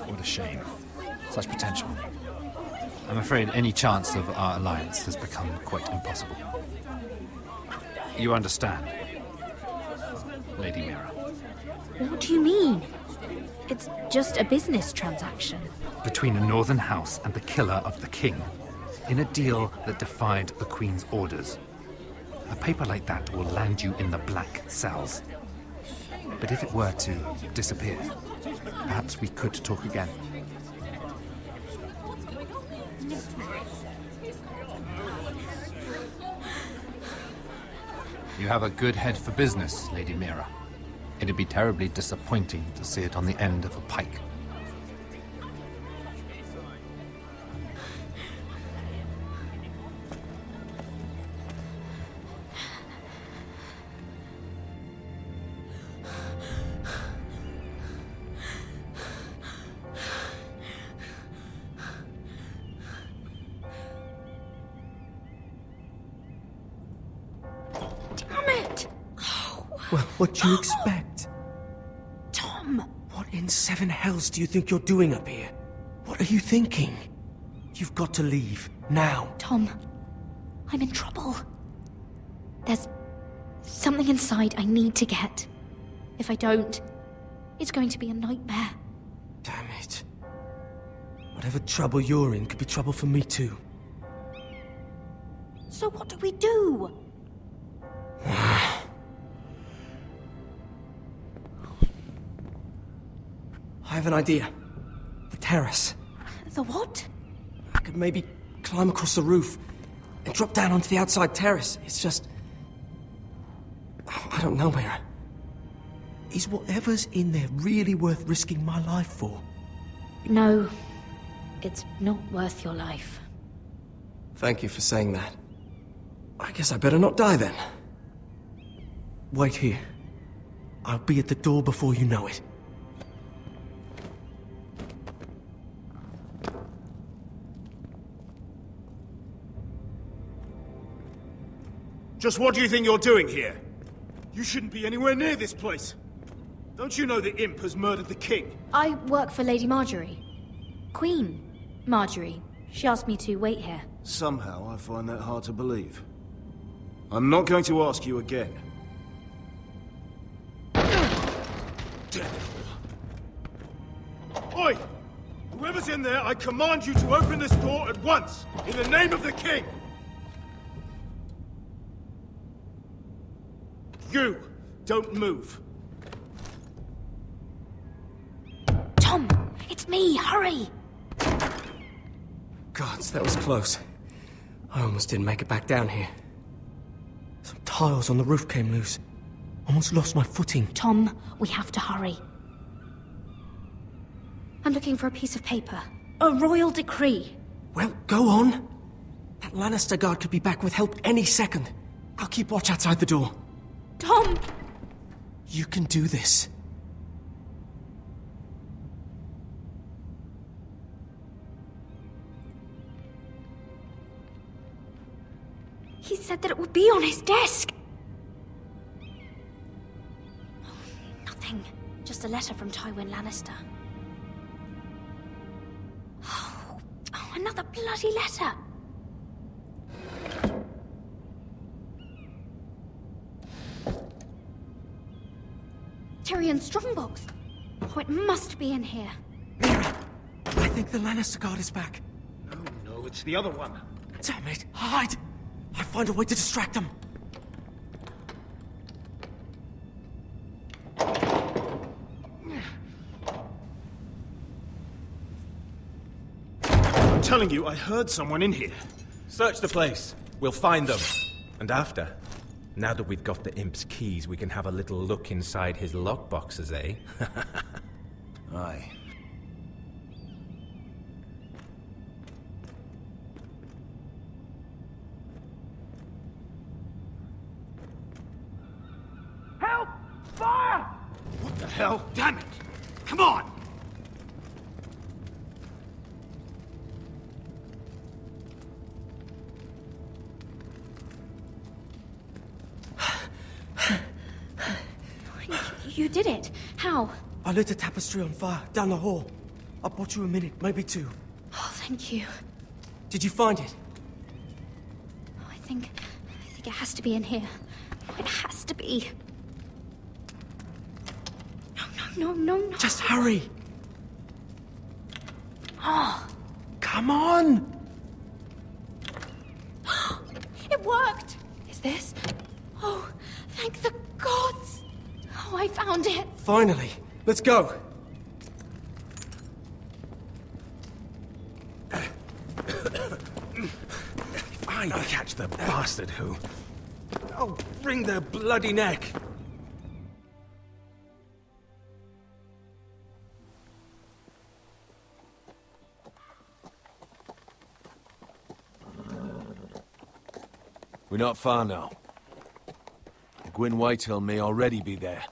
V: What a shame. Such potential. I'm afraid any chance of our alliance has become quite impossible. You understand, Lady Mira?
M: What do you mean? It's just a business transaction.
V: Between a northern house and the killer of the king, in a deal that defied the Queen's orders. A paper like that will land you in the black cells. But if it were to disappear, perhaps we could talk again. You have a good head for business, Lady Mira. It'd be terribly disappointing to see it on the end of a pike.
J: Well, what do you expect?
M: Tom!
J: What in seven hells do you think you're doing up here? What are you thinking? You've got to leave, now.
M: Tom, I'm in trouble. There's something inside I need to get. If I don't, it's going to be a nightmare.
J: Damn it. Whatever trouble you're in could be trouble for me too.
M: So what do we do?
J: I have an idea. The terrace.
M: The what?
J: I could maybe climb across the roof and drop down onto the outside terrace. It's just... I don't know, Mira. Is whatever's in there really worth risking my life for?
M: No, it's not worth your life.
J: Thank you for saying that. I guess I better not die then. Wait here. I'll be at the door before you know it.
A: Just what do you think you're doing here? You shouldn't be anywhere near this place. Don't you know the imp has murdered the king?
M: I work for Lady Marjorie. Queen Marjorie. She asked me to wait here.
A: Somehow I find that hard to believe. I'm not going to ask you again. Oi! Whoever's in there, I command you to open this door at once, in the name of the king! You! Don't move.
M: Tom! It's me! Hurry!
J: Gods, that was close. I almost didn't make it back down here. Some tiles on the roof came loose. Almost lost my footing.
M: Tom, we have to hurry. I'm looking for a piece of paper. A royal decree.
J: Well, go on. That Lannister guard could be back with help any second. I'll keep watch outside the door.
M: Tom!
J: You can do this.
M: He said that it would be on his desk. Nothing. Just a letter from Tywin Lannister. Oh, another bloody letter. Tyrion's strongbox. Oh, it must be in here.
J: I think the Lannister guard is back.
A: No, it's the other one.
J: Damn it! Hide! I'll find a way to distract them.
A: I'm telling you, I heard someone in here.
N: Search the place. We'll find them. And after, now that we've got the imp's keys, we can have a little look inside his lockboxes, eh?
K: Aye.
A: Help! Fire! What the hell? Damn it! Come on!
M: You did it. How?
J: I lit a tapestry on fire down the hall. I bought you a minute, maybe two.
M: Oh, thank you.
J: Did you find it?
M: I think it has to be in here. It has to be. No.
J: Just hurry.
M: Oh.
J: Come on!
M: It worked! Is this? Oh, thank the gods! Oh, I found it!
J: Finally. Let's go.
N: If I catch the bastard who... I'll wring their bloody neck.
T: We're not far now. Gwyn Whitehill may already be there.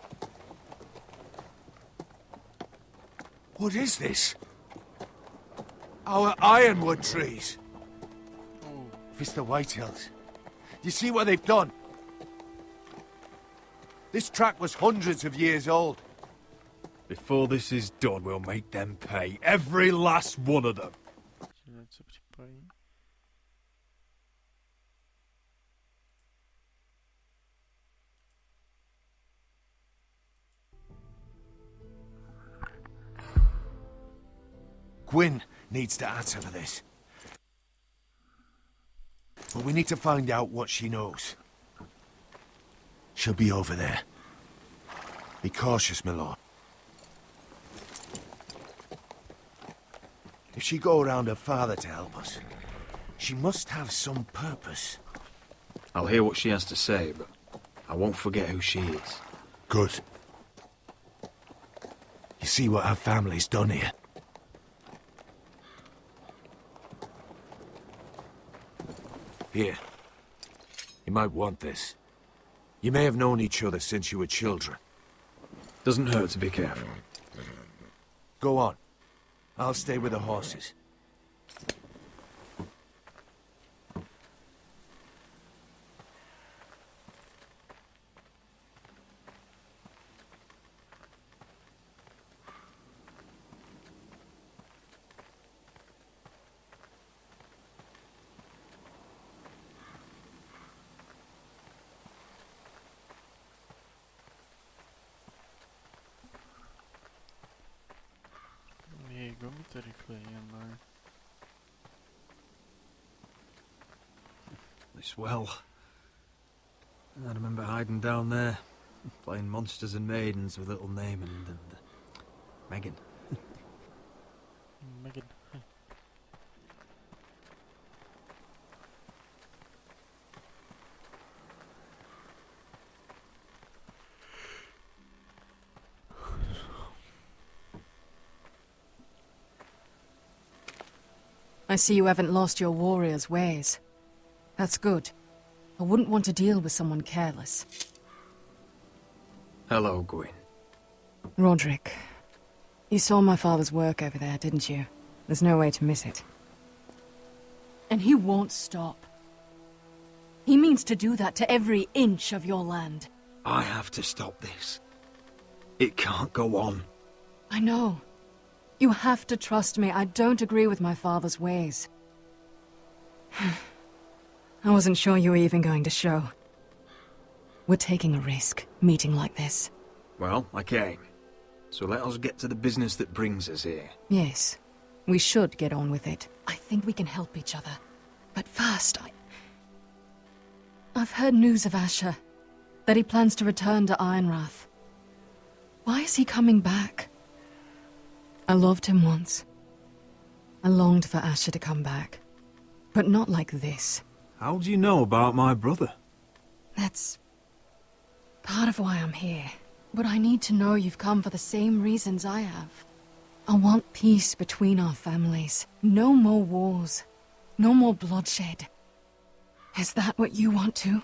T: What is this? Our ironwood trees. If it's the Whitehills. Do you see what they've done? This track was hundreds of years old.
P: Before this is done, we'll make them pay. Every last one of them.
T: Gwyn needs to answer for this. But we need to find out what she knows. She'll be over there. Be cautious, my lord. If she go around her father to help us, she must have some purpose.
I: I'll hear what she has to say, but I won't forget who she is.
T: Good. You see what her family's done here? Here.
G: You might want this. You may have known each other since you were children.
P: Doesn't hurt to be careful.
G: Go on. I'll stay with the horses.
Q: Go mit der reklamieren mal.
P: This well. I remember hiding down there, playing monsters and maidens with little Naaman and Megan.
Q: Megan.
F: I see you haven't lost your warrior's ways. That's good. I wouldn't want to deal with someone careless.
P: Hello, Gwyn.
F: Roderick, you saw my father's work over there, didn't you? There's no way to miss it. And he won't stop. He means to do that to every inch of your land.
P: I have to stop this. It can't go on.
F: I know. You have to trust me. I don't agree with my father's ways. I wasn't sure you were even going to show. We're taking a risk, meeting like this.
P: Well, I came. So let us get to the business that brings us here.
F: Yes, we should get on with it. I think we can help each other. But first, I've heard news of Asher. That he plans to return to Ironrath. Why is he coming back? I loved him once. I longed for Asher to come back. But not like this.
P: How do you know about my brother?
F: That's part of why I'm here. But I need to know you've come for the same reasons I have. I want peace between our families. No more wars. No more bloodshed. Is that what you want too?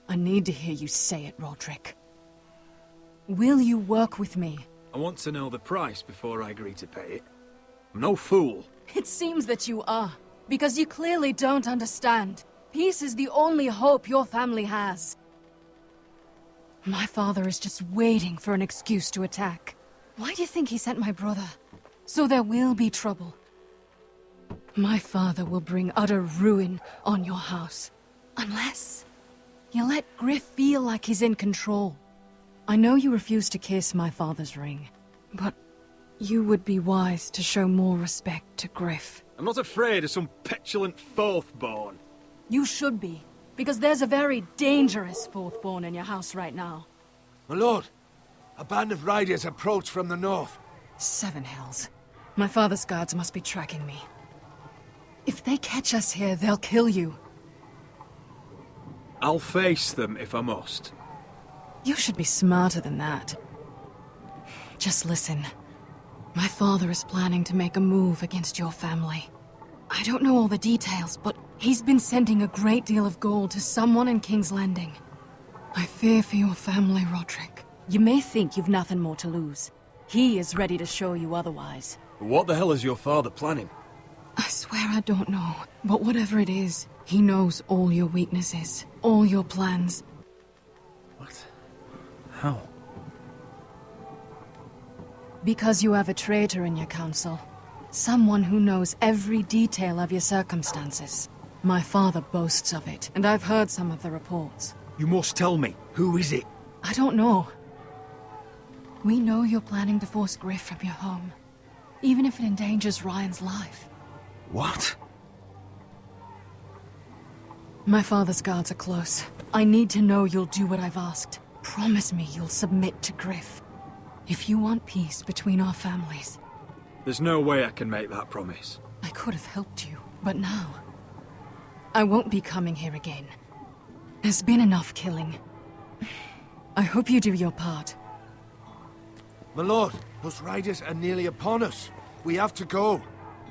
F: I need to hear you say it, Roderick. Will you work with me?
P: I want to know the price before I agree to pay it. I'm no fool.
F: It seems that you are, because you clearly don't understand. Peace is the only hope your family has. My father is just waiting for an excuse to attack. Why do you think he sent my brother? So there will be trouble. My father will bring utter ruin on your house. Unless you let Griff feel like he's in control. I know you refuse to kiss my father's ring, but you would be wise to show more respect to Griff.
P: I'm not afraid of some petulant fourthborn.
F: You should be, because there's a very dangerous fourthborn in your house right now.
G: My lord, a band of riders approach from the north.
F: 7 hells. My father's guards must be tracking me. If they catch us here, they'll kill you.
P: I'll face them if I must.
F: You should be smarter than that. Just listen. My father is planning to make a move against your family. I don't know all the details, but he's been sending a great deal of gold to someone in King's Landing. I fear for your family, Roderick. You may think you've nothing more to lose. He is ready to show you otherwise.
P: What the hell is your father planning?
F: I swear I don't know, but whatever it is, he knows all your weaknesses, all your plans.
P: What? How?
F: Because you have a traitor in your council. Someone who knows every detail of your circumstances. My father boasts of it, and I've heard some of the reports.
P: You must tell me. Who is it?
F: I don't know. We know you're planning to force Griff from your home. Even if it endangers Ryan's life.
P: What?
F: My father's guards are close. I need to know you'll do what I've asked. Promise me you'll submit to Griff. If you want peace between our families.
P: There's no way I can make that promise.
F: I could have helped you, but now... I won't be coming here again. There's been enough killing. I hope you do your part.
G: My lord, those riders are nearly upon us. We have to go.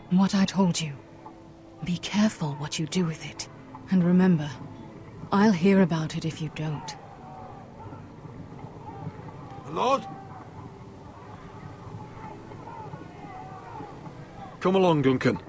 F: What I told you. Be careful what you do with it.
B: And remember, I'll hear about it if you don't.
P: Lord? Come along, Duncan.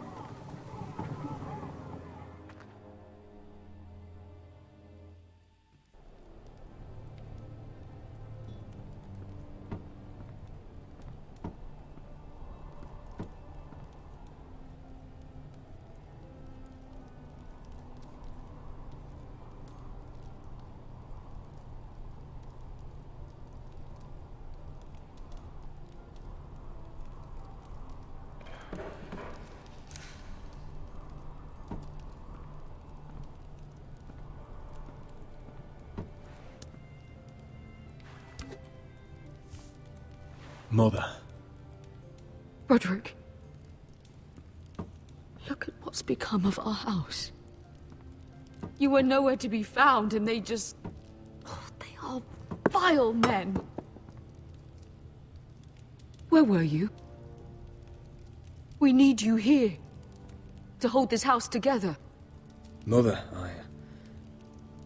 P: Mother.
F: Roderick. Look at what's become of our house. You were nowhere to be found, and they just... Oh, they are vile men. Where were you? We need you here. To hold this house together.
K: Mother,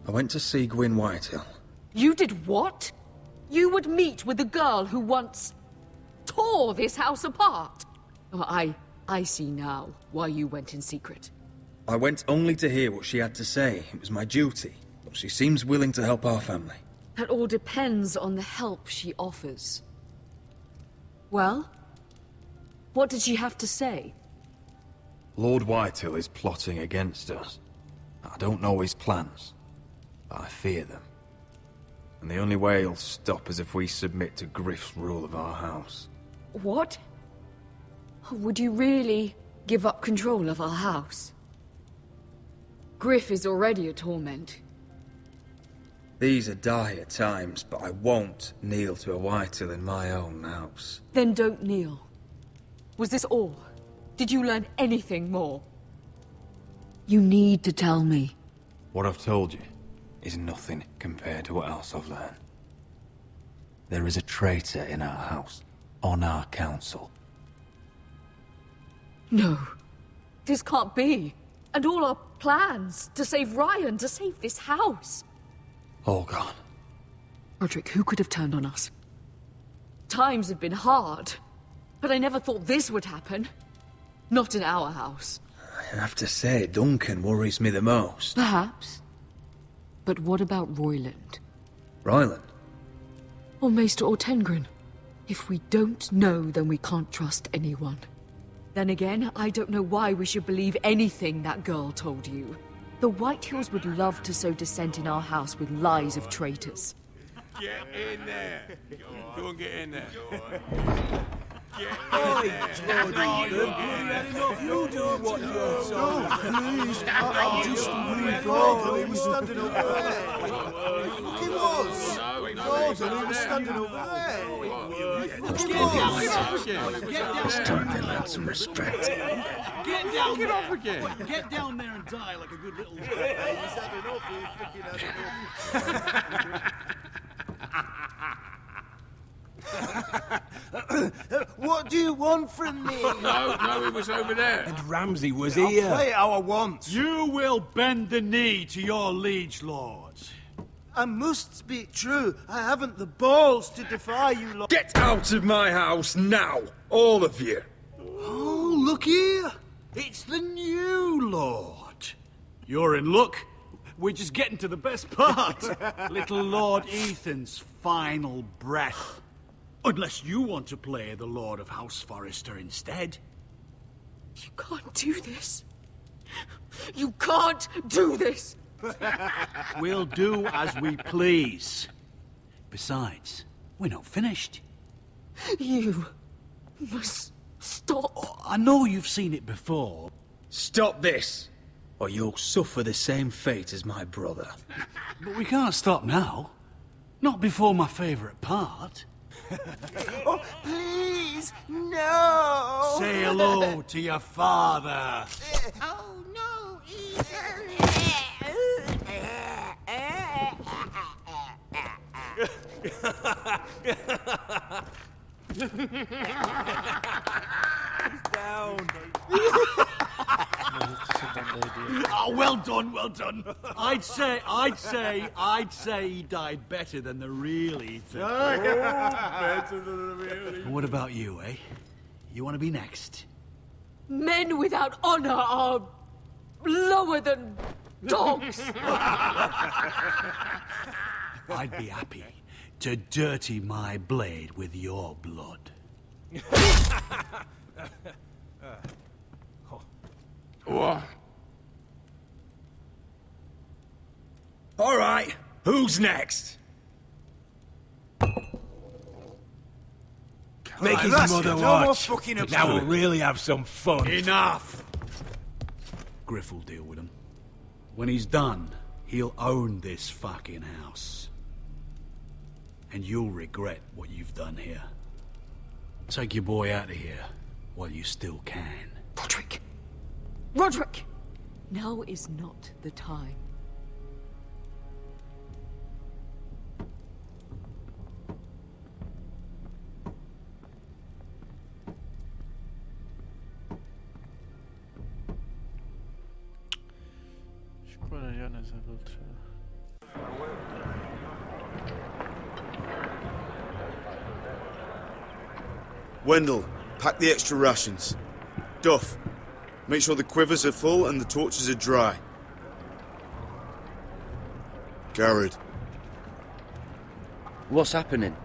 K: I went to see Gwyn Whitehill.
F: You did what? You would meet with the girl who once... tore this house apart. Oh, I see now why you went in secret.
K: I went only to hear what she had to say. It was my duty. But she seems willing to help our family.
F: That all depends on the help she offers. Well? What did she have to say?
P: Lord Whitehill is plotting against us. I don't know his plans, but I fear them. And the only way he'll stop is if we submit to Griff's rule of our house.
F: What? Would you really give up control of our house? Griff is already a torment.
K: These are dire times, but I won't kneel to a Whitehill in my own house.
F: Then don't kneel. Was this all? Did you learn anything more? You need to tell me.
P: What I've told you is nothing compared to what else I've learned. There is a traitor in our house, on our council.
F: No. This can't be. And all our plans to save Ryan, to save this house.
P: All gone.
F: Roderick, who could have turned on us? Times have been hard, but I never thought this would happen. Not in our house.
K: I have to say, Duncan worries me the most.
F: Perhaps. But what about Royland?
K: Royland?
F: Or Maester Ortengren? If we don't know, then we can't trust anyone. Then again, I don't know why we should believe anything that girl told you. The Whitehills would love to sow dissent in our house with lies of traitors.
S: Get in there. Go and get in there.
A: Oi, you do what you're told. Please, I just Gordon, he was standing over there. He was. Gordon, he was standing over there.
K: It's time they learn some respect.
R: Get down there. Off again. Get down there and die like a good little...
A: He's had enough, he's freaking had enough. What do you want from me?
S: No, he was over there.
G: And Ramsay was
A: I'll
G: here.
A: play how I want.
R: You will bend the knee to your liege lord.
A: I must speak true. I haven't the balls to defy you lot.
K: Get out of my house now, all of you.
R: Oh, look here. It's the new lord. You're in luck. We're just getting to the best part. Little Lord Ethan's final breath. Unless you want to play the Lord of House Forrester instead.
F: You can't do this. You can't do this.
R: We'll do as we please. Besides, we're not finished.
F: You must stop.
R: Oh, I know you've seen it before.
K: Stop this, or you'll suffer the same fate as my brother.
R: But we can't stop now. Not before my favourite part.
A: Oh, please, no!
R: Say hello to your father.
C: Oh no,
A: Down.
R: Oh, well done, well done. I'd say he died better than the real Ethan.
A: Better than the real Ethan.
R: What about you, eh? You want to be next?
D: Men without honor are lower than dogs.
R: I'd be happy to dirty my blade with your blood.
G: All right, who's next? Make his
R: that's
G: mother
R: it.
G: watch.
R: No more fucking up.
G: Now we'll really have some fun.
R: Enough! Griff will deal with him. When he's done, he'll own this fucking house. And you'll regret what you've done here. Take your boy out of here while you still can.
D: Roderick! Roderick! Now is not the time.
Q: Szkoda, ja nie zawalczę.
K: Wendell, pack the extra rations. Duff, make sure the quivers are full and the torches are dry. Garrett.
I: What's happening?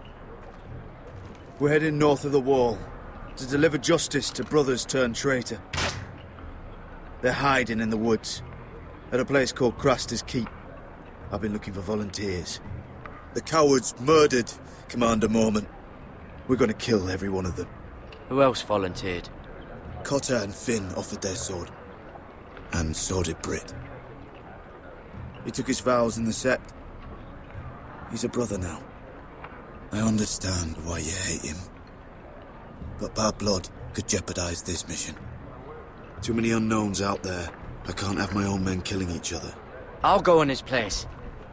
K: We're heading north of the wall to deliver justice to brothers turned traitor. They're hiding in the woods at a place called Craster's Keep. I've been looking for volunteers. The cowards murdered Commander Mormont. We're gonna kill every one of them.
I: Who else volunteered?
K: Cotter and Finn offered their sword. And so did Britt. He took his vows in the sect. He's a brother now. I understand why you hate him. But bad blood could jeopardize this mission. Too many unknowns out there. I can't have my own men killing each other.
I: I'll go in his place.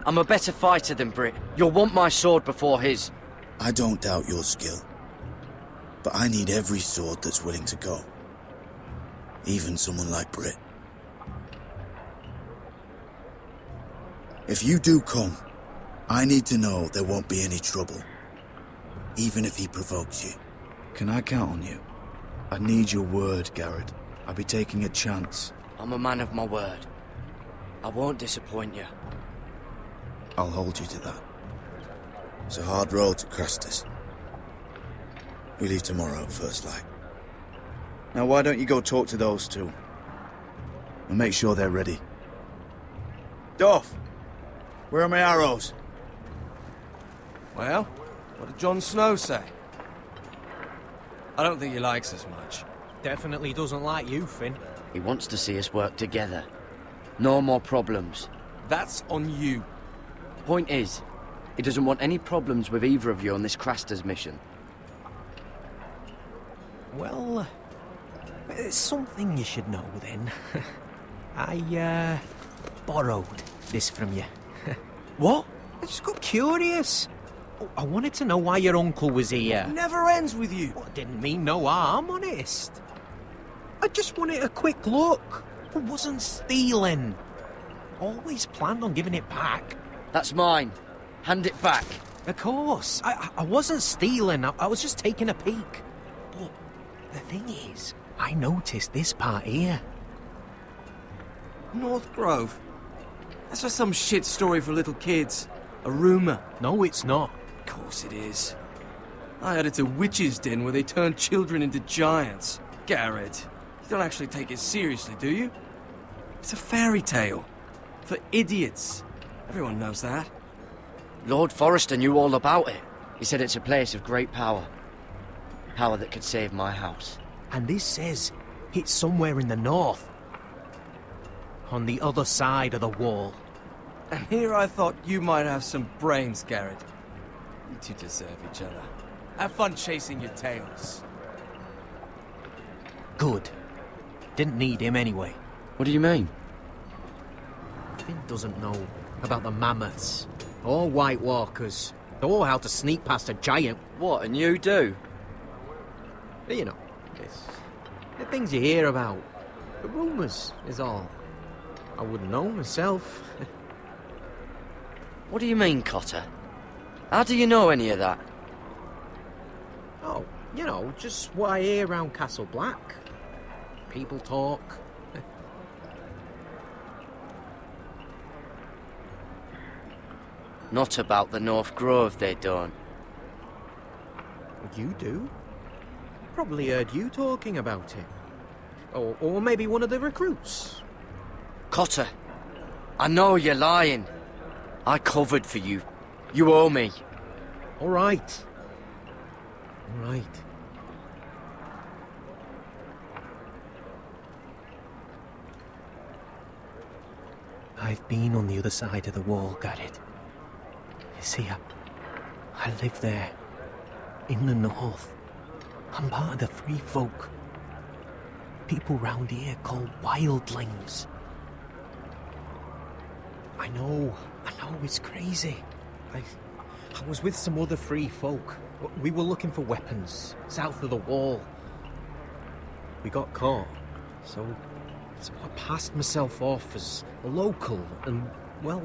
I: I'm a better fighter than Britt. You'll want my sword before his.
K: I don't doubt your skill. But I need every sword that's willing to go. Even someone like Britt. If you do come, I need to know there won't be any trouble. Even if he provokes you. Can I count on you? I need your word, Garrett. I'll be taking a chance.
I: I'm a man of my word. I won't disappoint you.
K: I'll hold you to that. It's a hard road to Craster's. We leave tomorrow, first light. Now why don't you go talk to those two? And make sure they're ready. Duff! Where are my arrows?
J: Well, what did Jon Snow say? I don't think he likes us much.
E: Definitely doesn't like you, Finn.
I: He wants to see us work together. No more problems.
J: That's on you.
I: Point is, he doesn't want any problems with either of you on this Craster's mission.
E: Well, it's something you should know then. I, borrowed this from you.
J: What?
E: I just got curious. I wanted to know why your uncle was here.
J: Never ends with you.
E: Well, I didn't mean no harm, honest. I just wanted a quick look. I wasn't stealing. Always planned on giving it back.
I: That's mine. Hand it back.
E: Of course. I wasn't stealing. I was just taking a peek. But the thing is, I noticed this part here.
J: North Grove? That's just some shit story for little kids. A rumor.
E: No, it's not.
J: Of course it is. I heard it's a witch's den where they turn children into giants. Garrett, you don't actually take it seriously, do you? It's a fairy tale. For idiots. Everyone knows that.
I: Lord Forrester knew all about it. He said it's a place of great power. Power that could save my house.
E: And this says it's somewhere in the north. On the other side of the wall.
J: And here I thought you might have some brains, Garrett. You two deserve each other. Have fun chasing your tails.
E: Good. Didn't need him anyway.
I: What do you mean?
E: Finn doesn't know about the mammoths, or White Walkers, or how to sneak past a giant.
I: What, and you do?
E: You know, it's the things you hear about. The rumours is all. I wouldn't know myself.
I: What do you mean, Cotter? How do you know any of that?
E: Oh, you know, just what I hear around Castle Black. People talk.
I: Not about the North Grove, they don't.
E: You do? Probably heard you talking about it. Or maybe one of the recruits.
I: Cotter, I know you're lying. I covered for you. You owe me.
E: All right. All right. I've been on the other side of the wall, Garrett. You see, I live there, in the north. I'm part of the free folk. People round here called wildlings. I know, it's crazy. I was with some other free folk. We were looking for weapons, south of the wall. We got caught, so I passed myself off as a local, and, well,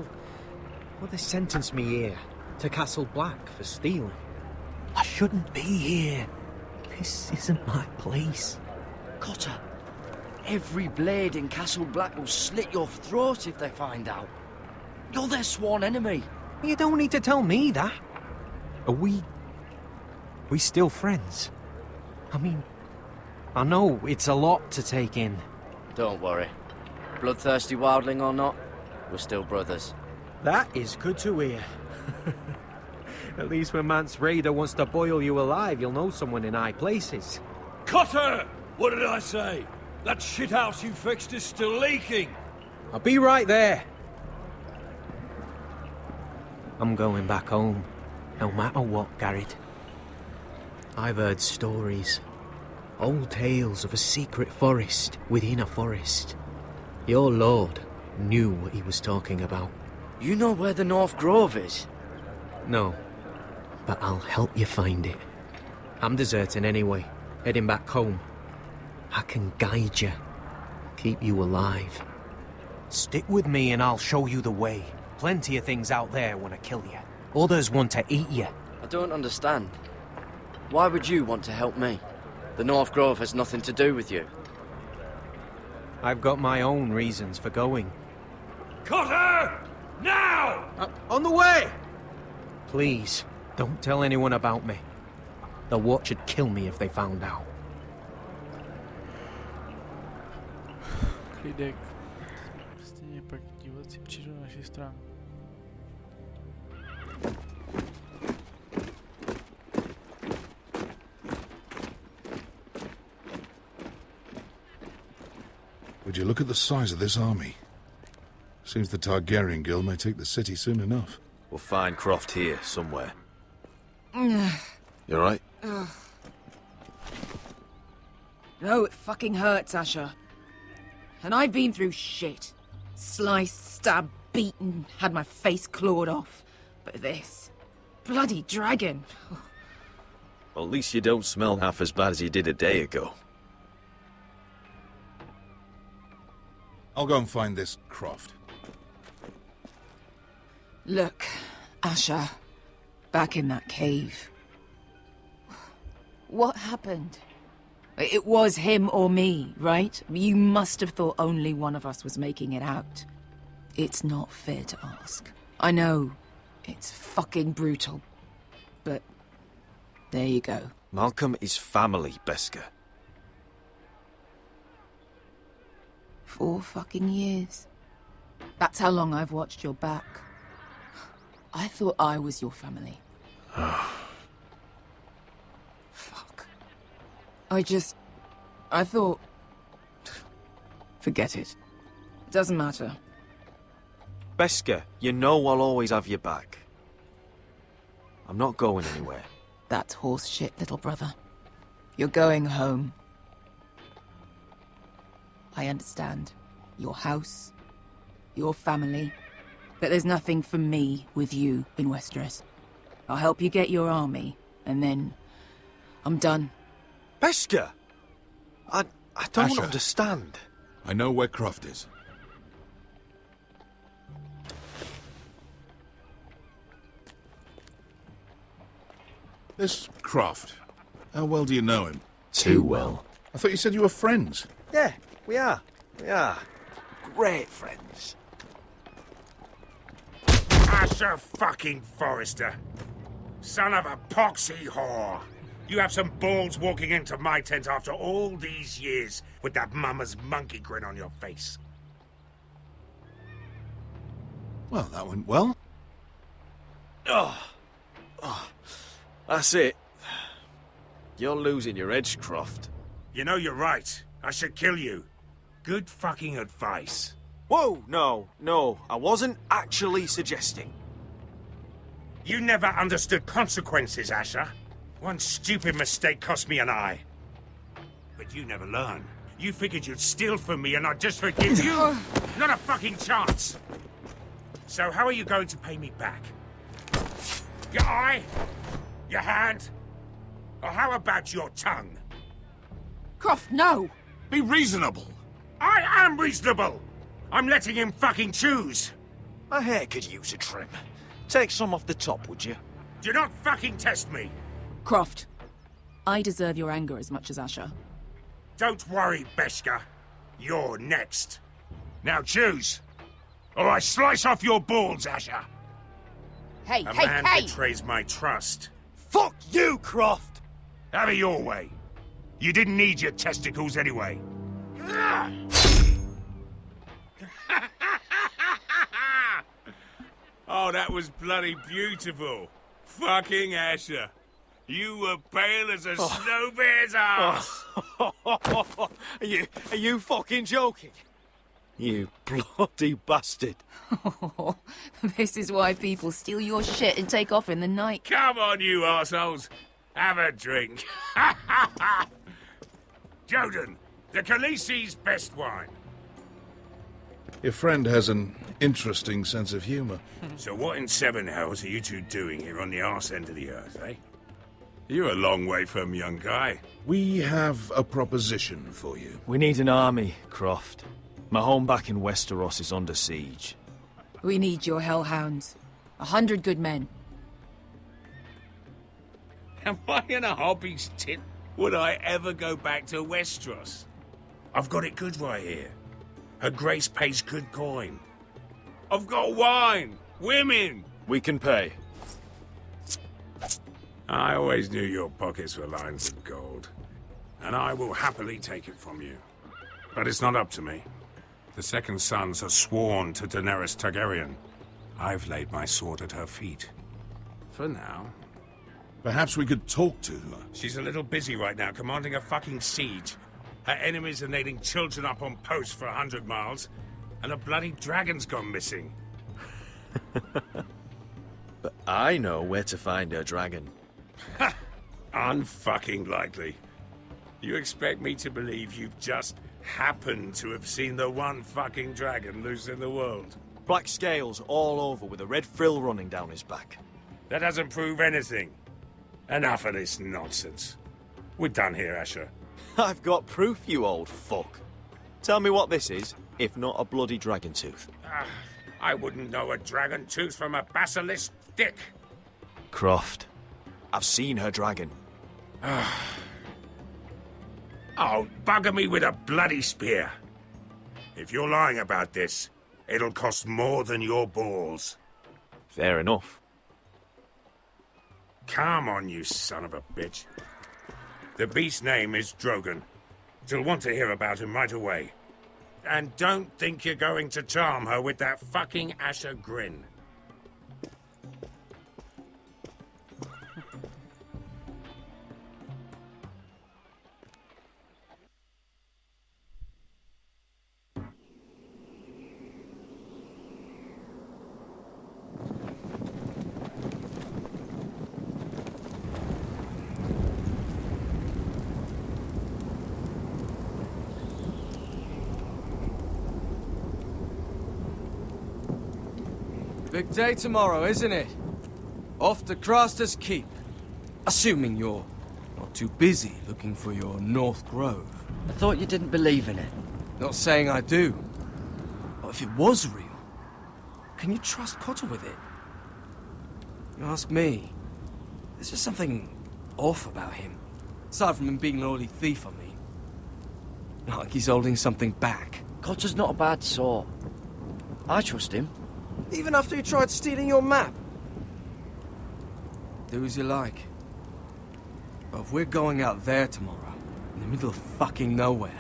E: they sentenced me here, to Castle Black, for stealing. I shouldn't be here. This isn't my place.
I: Cotter, every blade in Castle Black will slit your throat if they find out. You're their sworn enemy.
E: You don't need to tell me that. Are we still friends? I mean, I know it's a lot to take in.
I: Don't worry. Bloodthirsty wildling or not, we're still brothers.
E: That is good to hear. At least when Mance Raider wants to boil you alive, you'll know someone in high places.
H: Cotter! What did I say? That shithouse you fixed is still leaking!
E: I'll be right there. I'm going back home, no matter what, Garrett. I've heard stories. Old tales of a secret forest within a forest. Your lord knew what he was talking about.
I: You know where the North Grove is?
E: No, but I'll help you find it. I'm deserting anyway, heading back home. I can guide you, keep you alive. Stick with me and I'll show you the way. Plenty of things out there want to kill you. Others want to eat you.
I: I don't understand. Why would you want to help me? The North Grove has nothing to do with you.
E: I've got my own reasons for going.
H: Cotter! Now!
E: On the way! Please, don't tell anyone about me. The Watch would kill me if they found out.
Q: Klidek. Stejně pak divoci přijdou na naši stranu.
O: Would you look at the size of this army? Seems the Targaryen Guild may take the city soon enough.
G: We'll find Croft here, somewhere. You alright?
F: No, it fucking hurts, Asher. And I've been through shit. Sliced, stabbed, beaten, had my face clawed off. But this... bloody dragon.
G: Well, at least you don't smell half as bad as you did a day ago.
O: I'll go and find this Croft.
F: Look, Asher. Back in that cave. What happened? It was him or me, right? You must have thought only one of us was making it out. It's not fair to ask. I know. It's fucking brutal. But... there you go.
G: Malcolm is family, Beskar.
F: 4 fucking years. That's how long I've watched your back. I thought I was your family. Fuck. I thought... Forget it. Doesn't matter.
G: Beskar, you know I'll always have your back. I'm not going anywhere.
F: That's horse shit, little brother. You're going home. I understand. Your house, your family. But there's nothing for me with you in Westeros. I'll help you get your army, and then... I'm done.
G: Beskar! I don't
O: Asher.
G: understand.
O: I know where Croft is. This Croft, how well do you know him?
T: Too well.
O: I thought you said you were friends.
T: Yeah, we are. We are. Great friends.
L: Asher fucking Forrester. Son of a poxy whore. You have some balls walking into my tent after all these years with that mama's monkey grin on your face.
O: Well, that went well.
T: Oh. That's it. You're losing your edge, Croft.
L: You know you're right. I should kill you. Good fucking advice.
T: Whoa, no. I wasn't actually suggesting.
L: You never understood consequences, Asher. One stupid mistake cost me an eye. But you never learn. You figured you'd steal from me and I'd just forgive you? Not a fucking chance. So how are you going to pay me back? Your eye? Your hand? Or how about your tongue?
F: Croft, no!
L: Be reasonable. I am reasonable! I'm letting him fucking choose.
T: My hair could use a trim. Take some off the top, would you?
L: Do not fucking test me.
F: Croft, I deserve your anger as much as Asher.
L: Don't worry, Beshka. You're next. Now choose. Or I slice off your balls, Asher.
F: Hey,
L: A
F: hey,
L: man
F: hey!
L: betrays my trust.
T: Fuck you, Croft!
L: Have it your way. You didn't need your testicles anyway.
S: Oh, that was bloody beautiful. Fucking Asher. You were pale as a snow bear's ass.
T: Are you fucking joking? You bloody bastard.
F: This is why people steal your shit and take off in the night.
S: Come on, you arseholes. Have a drink.
L: Joden, the Khaleesi's best wine.
O: Your friend has an interesting sense of humor.
L: So what in seven hells are you two doing here on the arse end of the earth, eh? You're a long way from, young guy.
O: We have a proposition for you.
T: We need an army, Croft. My home back in Westeros is under siege.
F: We need your hellhounds. 100 good men.
S: Am I in a hobby's tit? Would I ever go back to Westeros?
L: I've got it good right here. Her Grace pays good coin.
S: I've got wine, women.
T: We can pay.
L: I always knew your pockets were lines of gold. And I will happily take it from you. But it's not up to me. The Second Sons are sworn to Daenerys Targaryen. I've laid my sword at her feet. For now.
O: Perhaps we could talk to her.
L: She's a little busy right now, commanding a fucking siege. Her enemies are nailing children up on posts for 100 miles, and a bloody dragon's gone missing.
T: But I know where to find her dragon.
L: Ha! Unfucking likely. You expect me to believe you've just happened to have seen the one fucking dragon loose in the world?
T: Black scales all over with a red frill running down his back.
L: That doesn't prove anything. Enough of this nonsense. We're done here, Asher.
T: I've got proof, you old fuck. Tell me what this is, if not a bloody dragon tooth.
L: I wouldn't know a dragon tooth from a basilisk dick.
T: Croft, I've seen her dragon.
L: Oh, bugger me with a bloody spear. If you're lying about this, it'll cost more than your balls.
T: Fair enough.
L: Come on, you son of a bitch. The beast's name is Drogon. She'll want to hear about him right away. And don't think you're going to charm her with that fucking Asher grin.
J: Big day tomorrow, isn't it? Off to Craster's Keep. Assuming you're not too busy looking for your North Grove.
I: I thought you didn't believe in it.
J: Not saying I do. But if it was real, can you trust Cotter with it? You ask me, there's just something off about him. Aside from him being an early thief on me. Not like he's holding something back.
I: Cotter's not a bad sort. I trust him.
J: Even after he tried stealing your map? Do as you like. But if we're going out there tomorrow, in the middle of fucking nowhere,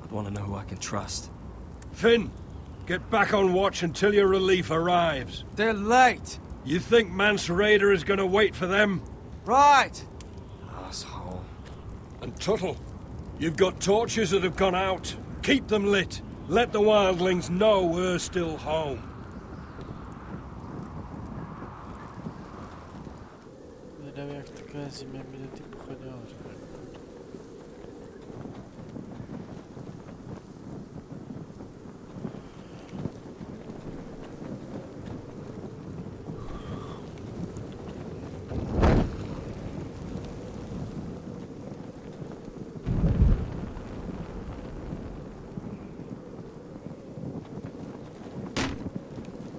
J: I'd want to know who I can trust.
H: Finn, get back on watch until your relief arrives.
J: They're late.
H: You think Mance Rayder is going to wait for them?
J: Right. Asshole.
H: And Tuttle, you've got torches that have gone out. Keep them lit. Let the wildlings know we're still home.
Q: Zvědavý, jak takové zimě bude ty pochodňáře.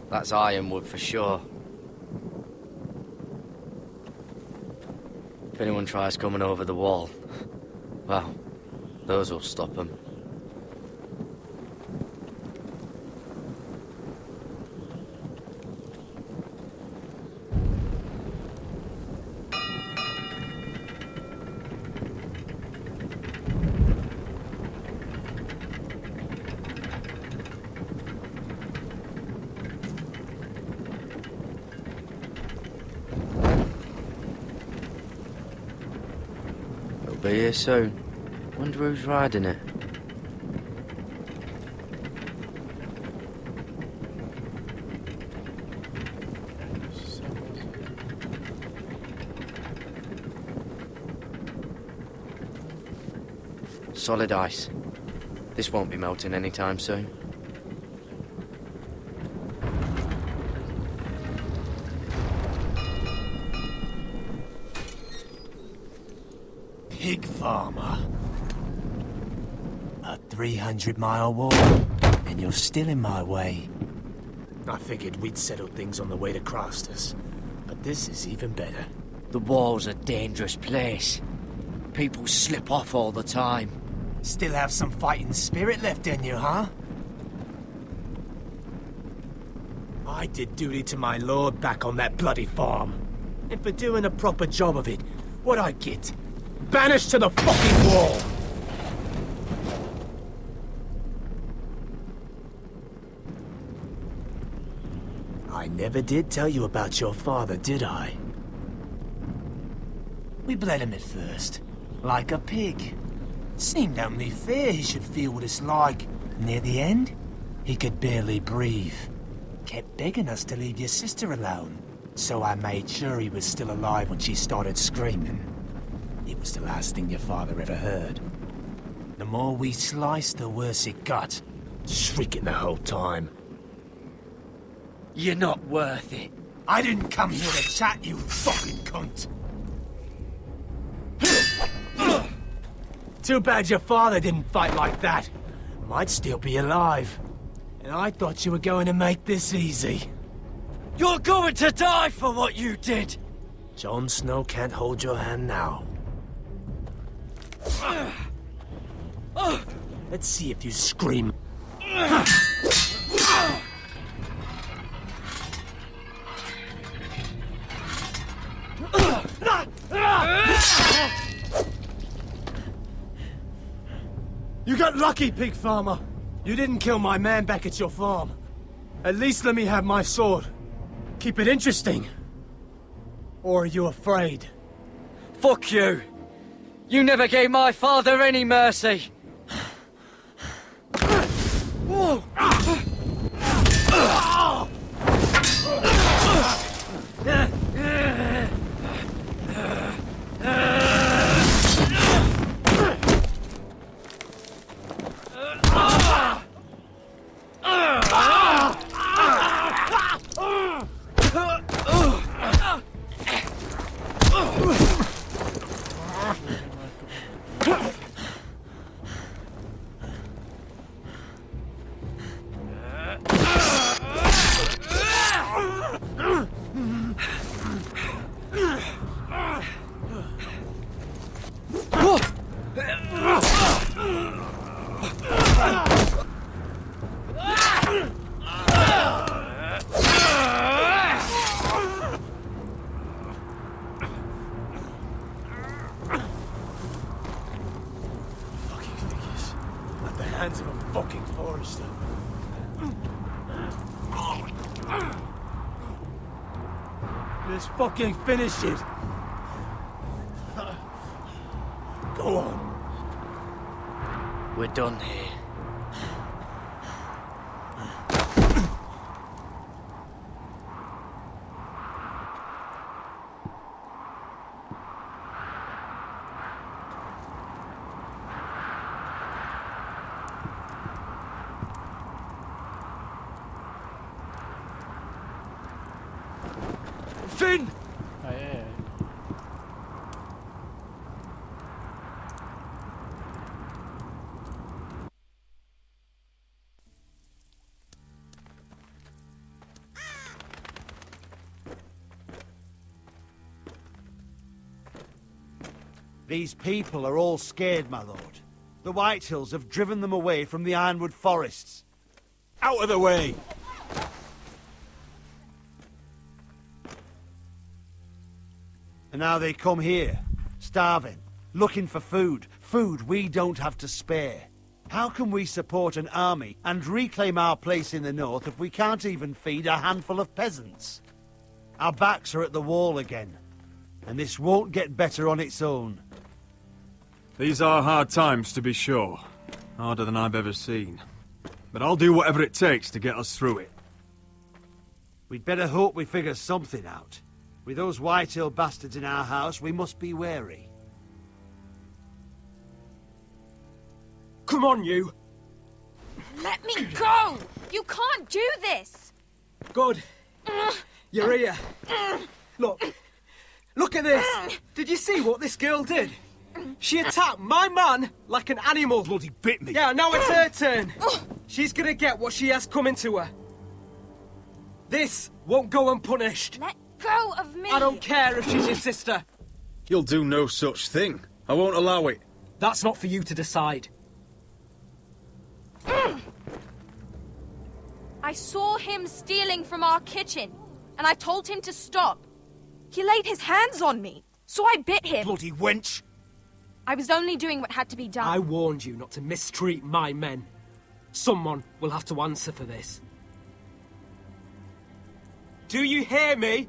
I: That's ironwood for sure. If anyone tries coming over the wall, well, those will stop them. Be here soon. Wonder who's riding it. Solid ice. This won't be melting anytime soon.
G: Pig farmer. A 300-mile walk, and you're still in my way. I figured we'd settle things on the way to Crossters, but this is even better.
I: The wall's a dangerous place. People slip off all the time.
G: Still have some fighting spirit left in you, huh? I did duty to my lord back on that bloody farm. And for doing a proper job of it, what'd I get? Banished to the fucking wall! I never did tell you about your father, did I? We bled him at first, like a pig. Seemed only fair he should feel what it's like. Near the end, he could barely breathe. Kept begging us to leave your sister alone, so I made sure he was still alive when she started screaming. It was the last thing your father ever heard. The more we sliced, the worse it got. Shrieking the whole time.
I: You're not worth it.
G: I didn't come here to chat, you fucking cunt. Too bad your father didn't fight like that. Might still be alive. And I thought you were going to make this easy.
I: You're going to die for what you did!
G: Jon Snow can't hold your hand now. Let's see if you scream. You got lucky, pig farmer. You didn't kill my man back at your farm. At least let me have my sword. Keep it interesting. Or are you afraid?
I: Fuck you! You never gave my father any mercy!
N: hands of a fucking Forrester. Let's fucking finish it. Go on.
I: We're done here.
J: Finn!
Q: Ai, ai, ai.
R: These people are all scared, my lord. The Whitehills have driven them away from the Ironwood forests.
N: Out of the way!
R: And now they come here, starving, looking for food. Food we don't have to spare. How can we support an army and reclaim our place in the north if we can't even feed a handful of peasants? Our backs are at the wall again, and this won't get better on its own.
P: These are hard times, to be sure. Harder than I've ever seen. But I'll do whatever it takes to get us through it.
R: We'd better hope we figure something out. With those Whitehill bastards in our house, we must be wary.
J: Come on, you!
U: Let me go! You can't do this!
J: Good. You're here. Look. Look at this! Did you see what this girl did? She attacked my man like an animal.
N: Bloody bit me.
J: Yeah, now it's her turn. She's gonna get what she has coming to her. This won't go unpunished.
U: Let go of me!
J: I don't care if she's your sister.
P: You'll do no such thing. I won't allow it.
J: That's not for you to decide.
U: I saw him stealing from our kitchen, and I told him to stop. He laid his hands on me, so I bit him.
J: Bloody wench!
U: I was only doing what had to be done.
J: I warned you not to mistreat my men. Someone will have to answer for this. Do you hear me?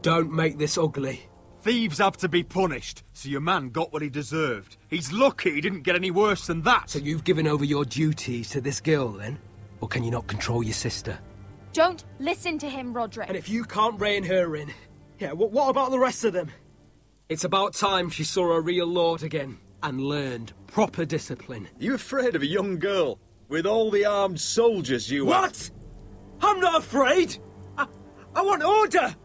J: Don't make this ugly.
P: Thieves have to be punished, so your man got what he deserved. He's lucky he didn't get any worse than that.
J: So you've given over your duties to this girl, then? Or can you not control your sister?
U: Don't listen to him, Roderick.
J: And if you can't rein her in, yeah, what about the rest of them? It's about time she saw a real lord again and learned proper discipline.
P: You afraid of a young girl with all the armed soldiers you have?
J: What? I'm not afraid! I want order!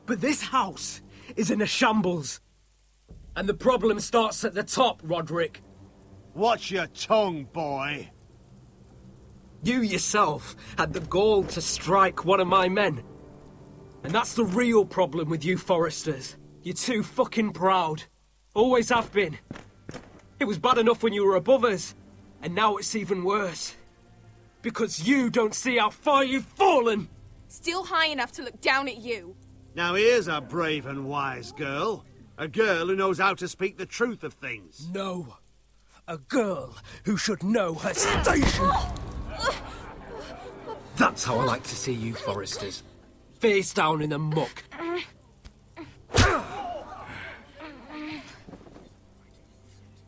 J: But this house is in a shambles. And the problem starts at the top, Roderick.
R: Watch your tongue, boy.
J: You yourself had the gall to strike one of my men. And that's the real problem with you Forresters. You're too fucking proud. Always have been. It was bad enough when you were above us. And now it's even worse. Because you don't see how far you've fallen.
U: Still high enough to look down at you.
R: Now here's a brave and wise girl. A girl who knows how to speak the truth of things.
J: No. A girl who should know her station. That's how I like to see you, Forresters. Face down in the muck.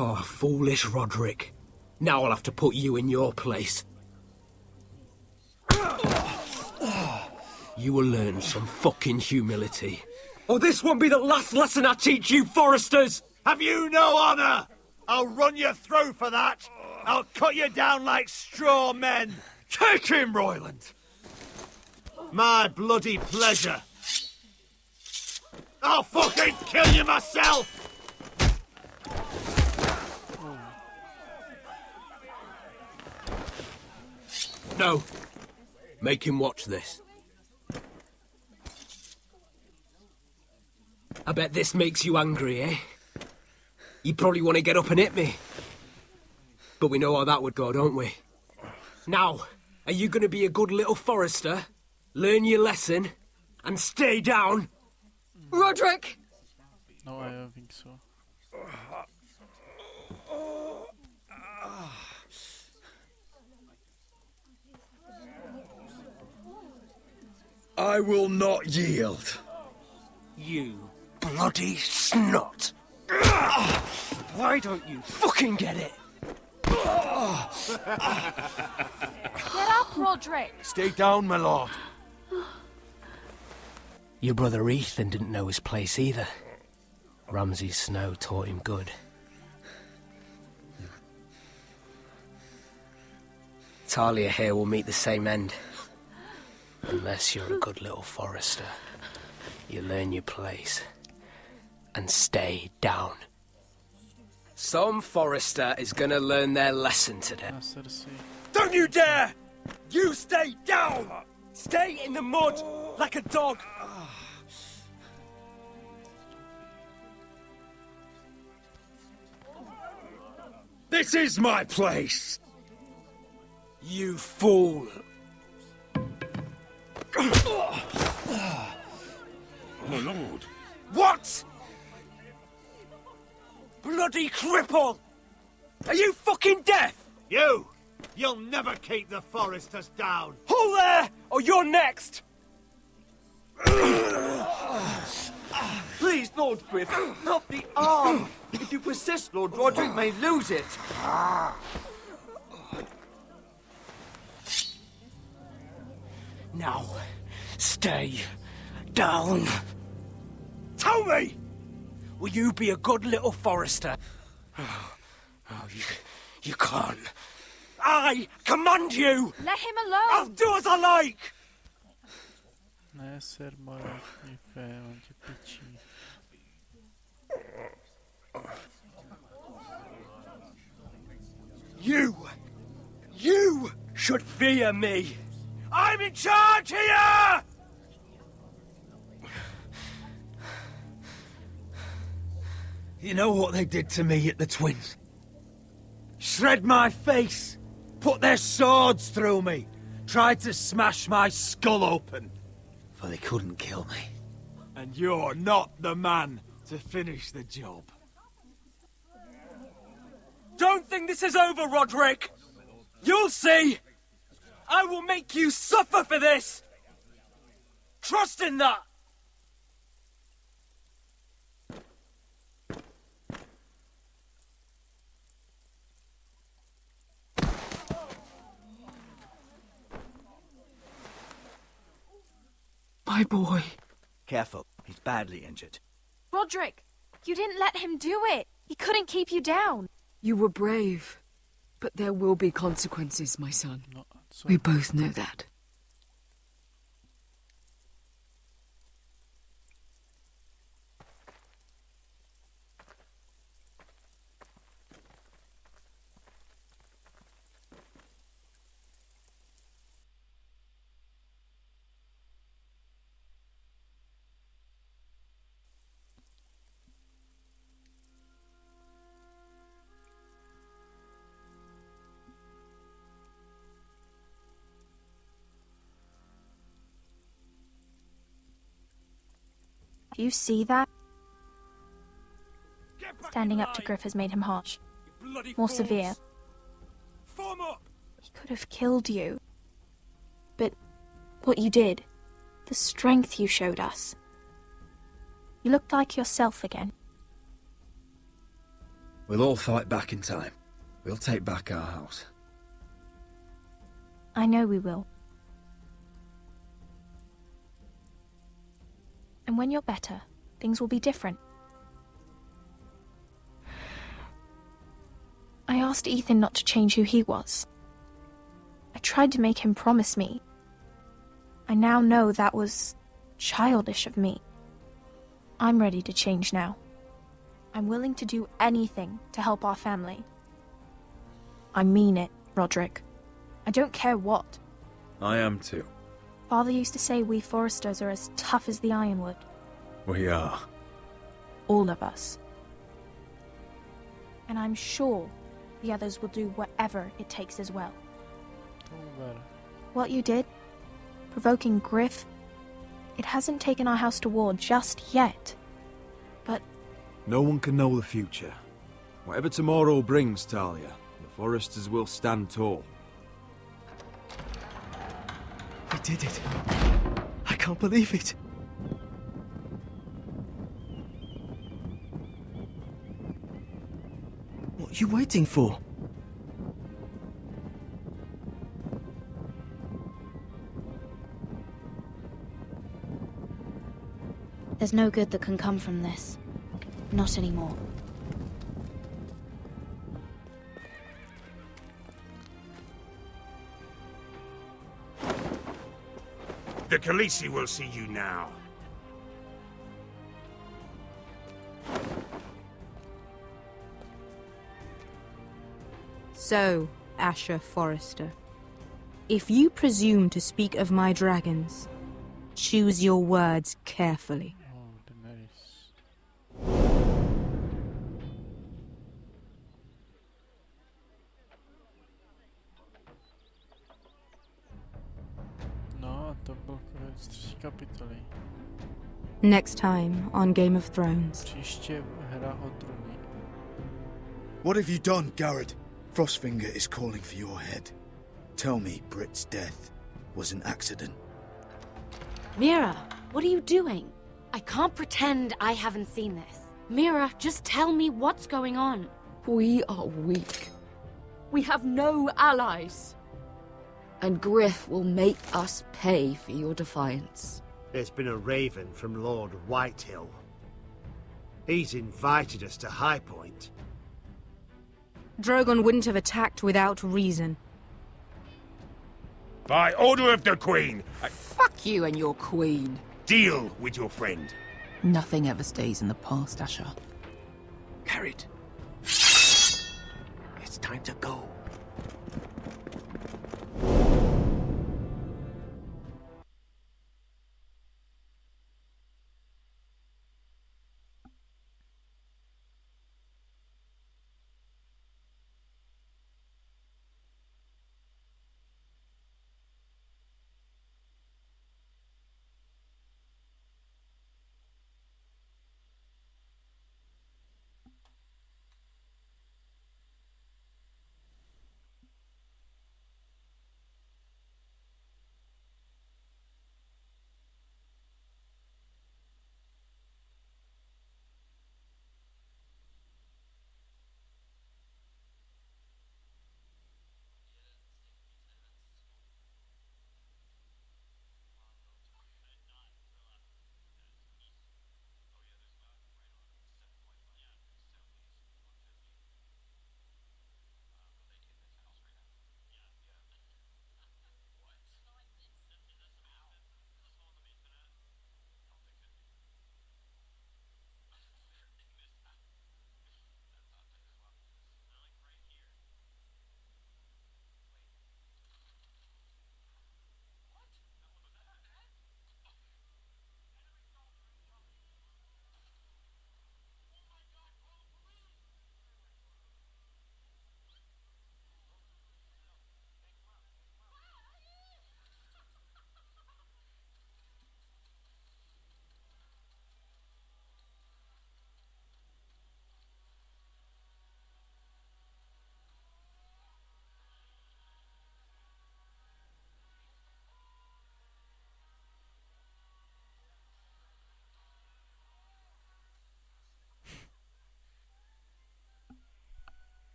J: Oh, foolish Roderick. Now I'll have to put you in your place. You will learn some fucking humility. Or this won't be the last lesson I teach you, Forresters!
R: Have you no honor? I'll run you through for that. I'll cut you down like straw men.
J: Take him, Royland!
R: My bloody pleasure. I'll fucking kill you myself!
J: No. Make him watch this. I bet this makes you angry, eh? You probably want to get up and hit me. But we know how that would go, don't we? Now, are you going to be a good little Forrester, learn your lesson, and stay down?
U: Roderick!
Q: No, I don't think so.
M: I will not yield.
J: You bloody snot! Why don't you fucking get it?
U: Get up, Roderick!
T: Stay down, my lord.
V: Your brother Ethan didn't know his place either. Ramsay's snow taught him good. Talia here will meet the same end. Unless you're a good little forester. You learn your place. And stay down. Some forester is gonna learn their lesson today.
J: Don't you dare! You stay down! Stay in the mud like a dog!
M: This is my place!
J: You fool!
S: My lord.
J: What? Bloody cripple! Are you fucking deaf?
R: You'll never keep the foresters down.
J: Hold there, or you're next!
W: Please, Lord Griff, not the arm. If you persist, Lord Roderick may lose it.
J: Now, stay down. Tell me! Will you be a good little forester? You can't. I command you!
U: Let him alone!
J: I'll do as I like!
Q: Ne ser moratni feon ti pici.
J: You should fear me! I'm in charge here!
T: You know what they did to me at the Twins?
R: Shred my face, put their swords through me, tried to smash my skull open.
T: But they couldn't kill me.
R: And you're not the man to finish the job.
J: Don't think this is over, Roderick! You'll see! I will make you suffer for this! Trust in that!
F: My boy.
W: Careful, he's badly injured.
U: Roderick, you didn't let him do it. He couldn't keep you down.
F: You were brave. But there will be consequences, my son. We both know that.
U: Do you see that? Standing up to Griff has made him harsh. More severe.
J: Form up!
U: He could have killed you. But what you did, the strength you showed us. You looked like yourself again.
K: We'll all fight back in time. We'll take back our house.
U: I know we will. And when you're better, things will be different. I asked Ethan not to change who he was. I tried to make him promise me. I now know that was childish of me. I'm ready to change now. I'm willing to do anything to help our family. I mean it, Roderick. I don't care what.
P: I am too.
U: Father used to say we foresters are as tough as the ironwood.
P: We are.
U: All of us. And I'm sure the others will do whatever it takes as well. What you did, provoking Griff, it hasn't taken our house to war just yet. But
P: No one can know the future. Whatever tomorrow brings, Talia, the foresters will stand tall.
T: We did it. I
J: can't believe it. What are you waiting for?
U: There's no good that can come from this. Not anymore.
L: The Khaleesi will see you now.
A: So, Asher Forrester, if you presume to speak of my dragons, choose your words carefully.
Q: No, to byl konec 3 kapitoly.
A: Next time on Game of Thrones.
Q: Příště hra o trůny.
K: What have you done, Garrett? Frostfinger is calling for your head. Tell me Britt's death was an accident.
B: Mira, what are you doing? I can't pretend I haven't seen this. Mira, just tell me what's going on.
D: We are weak. We have no allies. And Griff will make us pay for your defiance.
C: There's been a raven from Lord Whitehill. He's invited us to High Point.
A: Drogon wouldn't have attacked without reason.
L: By order of the Queen,
F: Fuck you and your queen.
L: deal with your friend.
F: Nothing ever stays in the past, Asher.
E: Carried. It's time to go.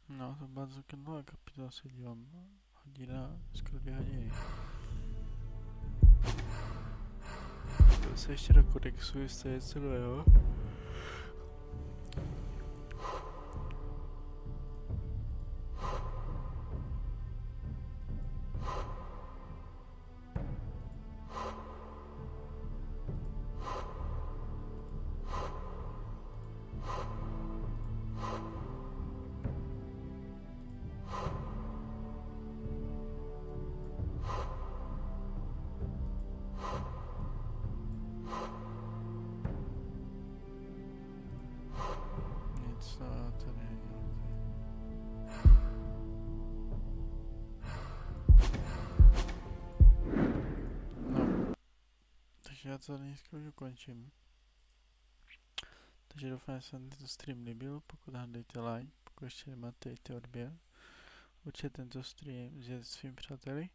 Q: No, to bardzo dlouhá kapitola, se dívám. Hodina, skoro 2 hodiny. To se ještě do kodexu, jestli je celého. Já to dneska už ukončím. Takže doufám, že se vám tento stream líbil. Pokud dejte like, pokud ještě nemáte, dejte odběr. Určitě tento stream s svým přáteli.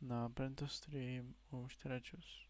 Q: No a tento stream už teda čus.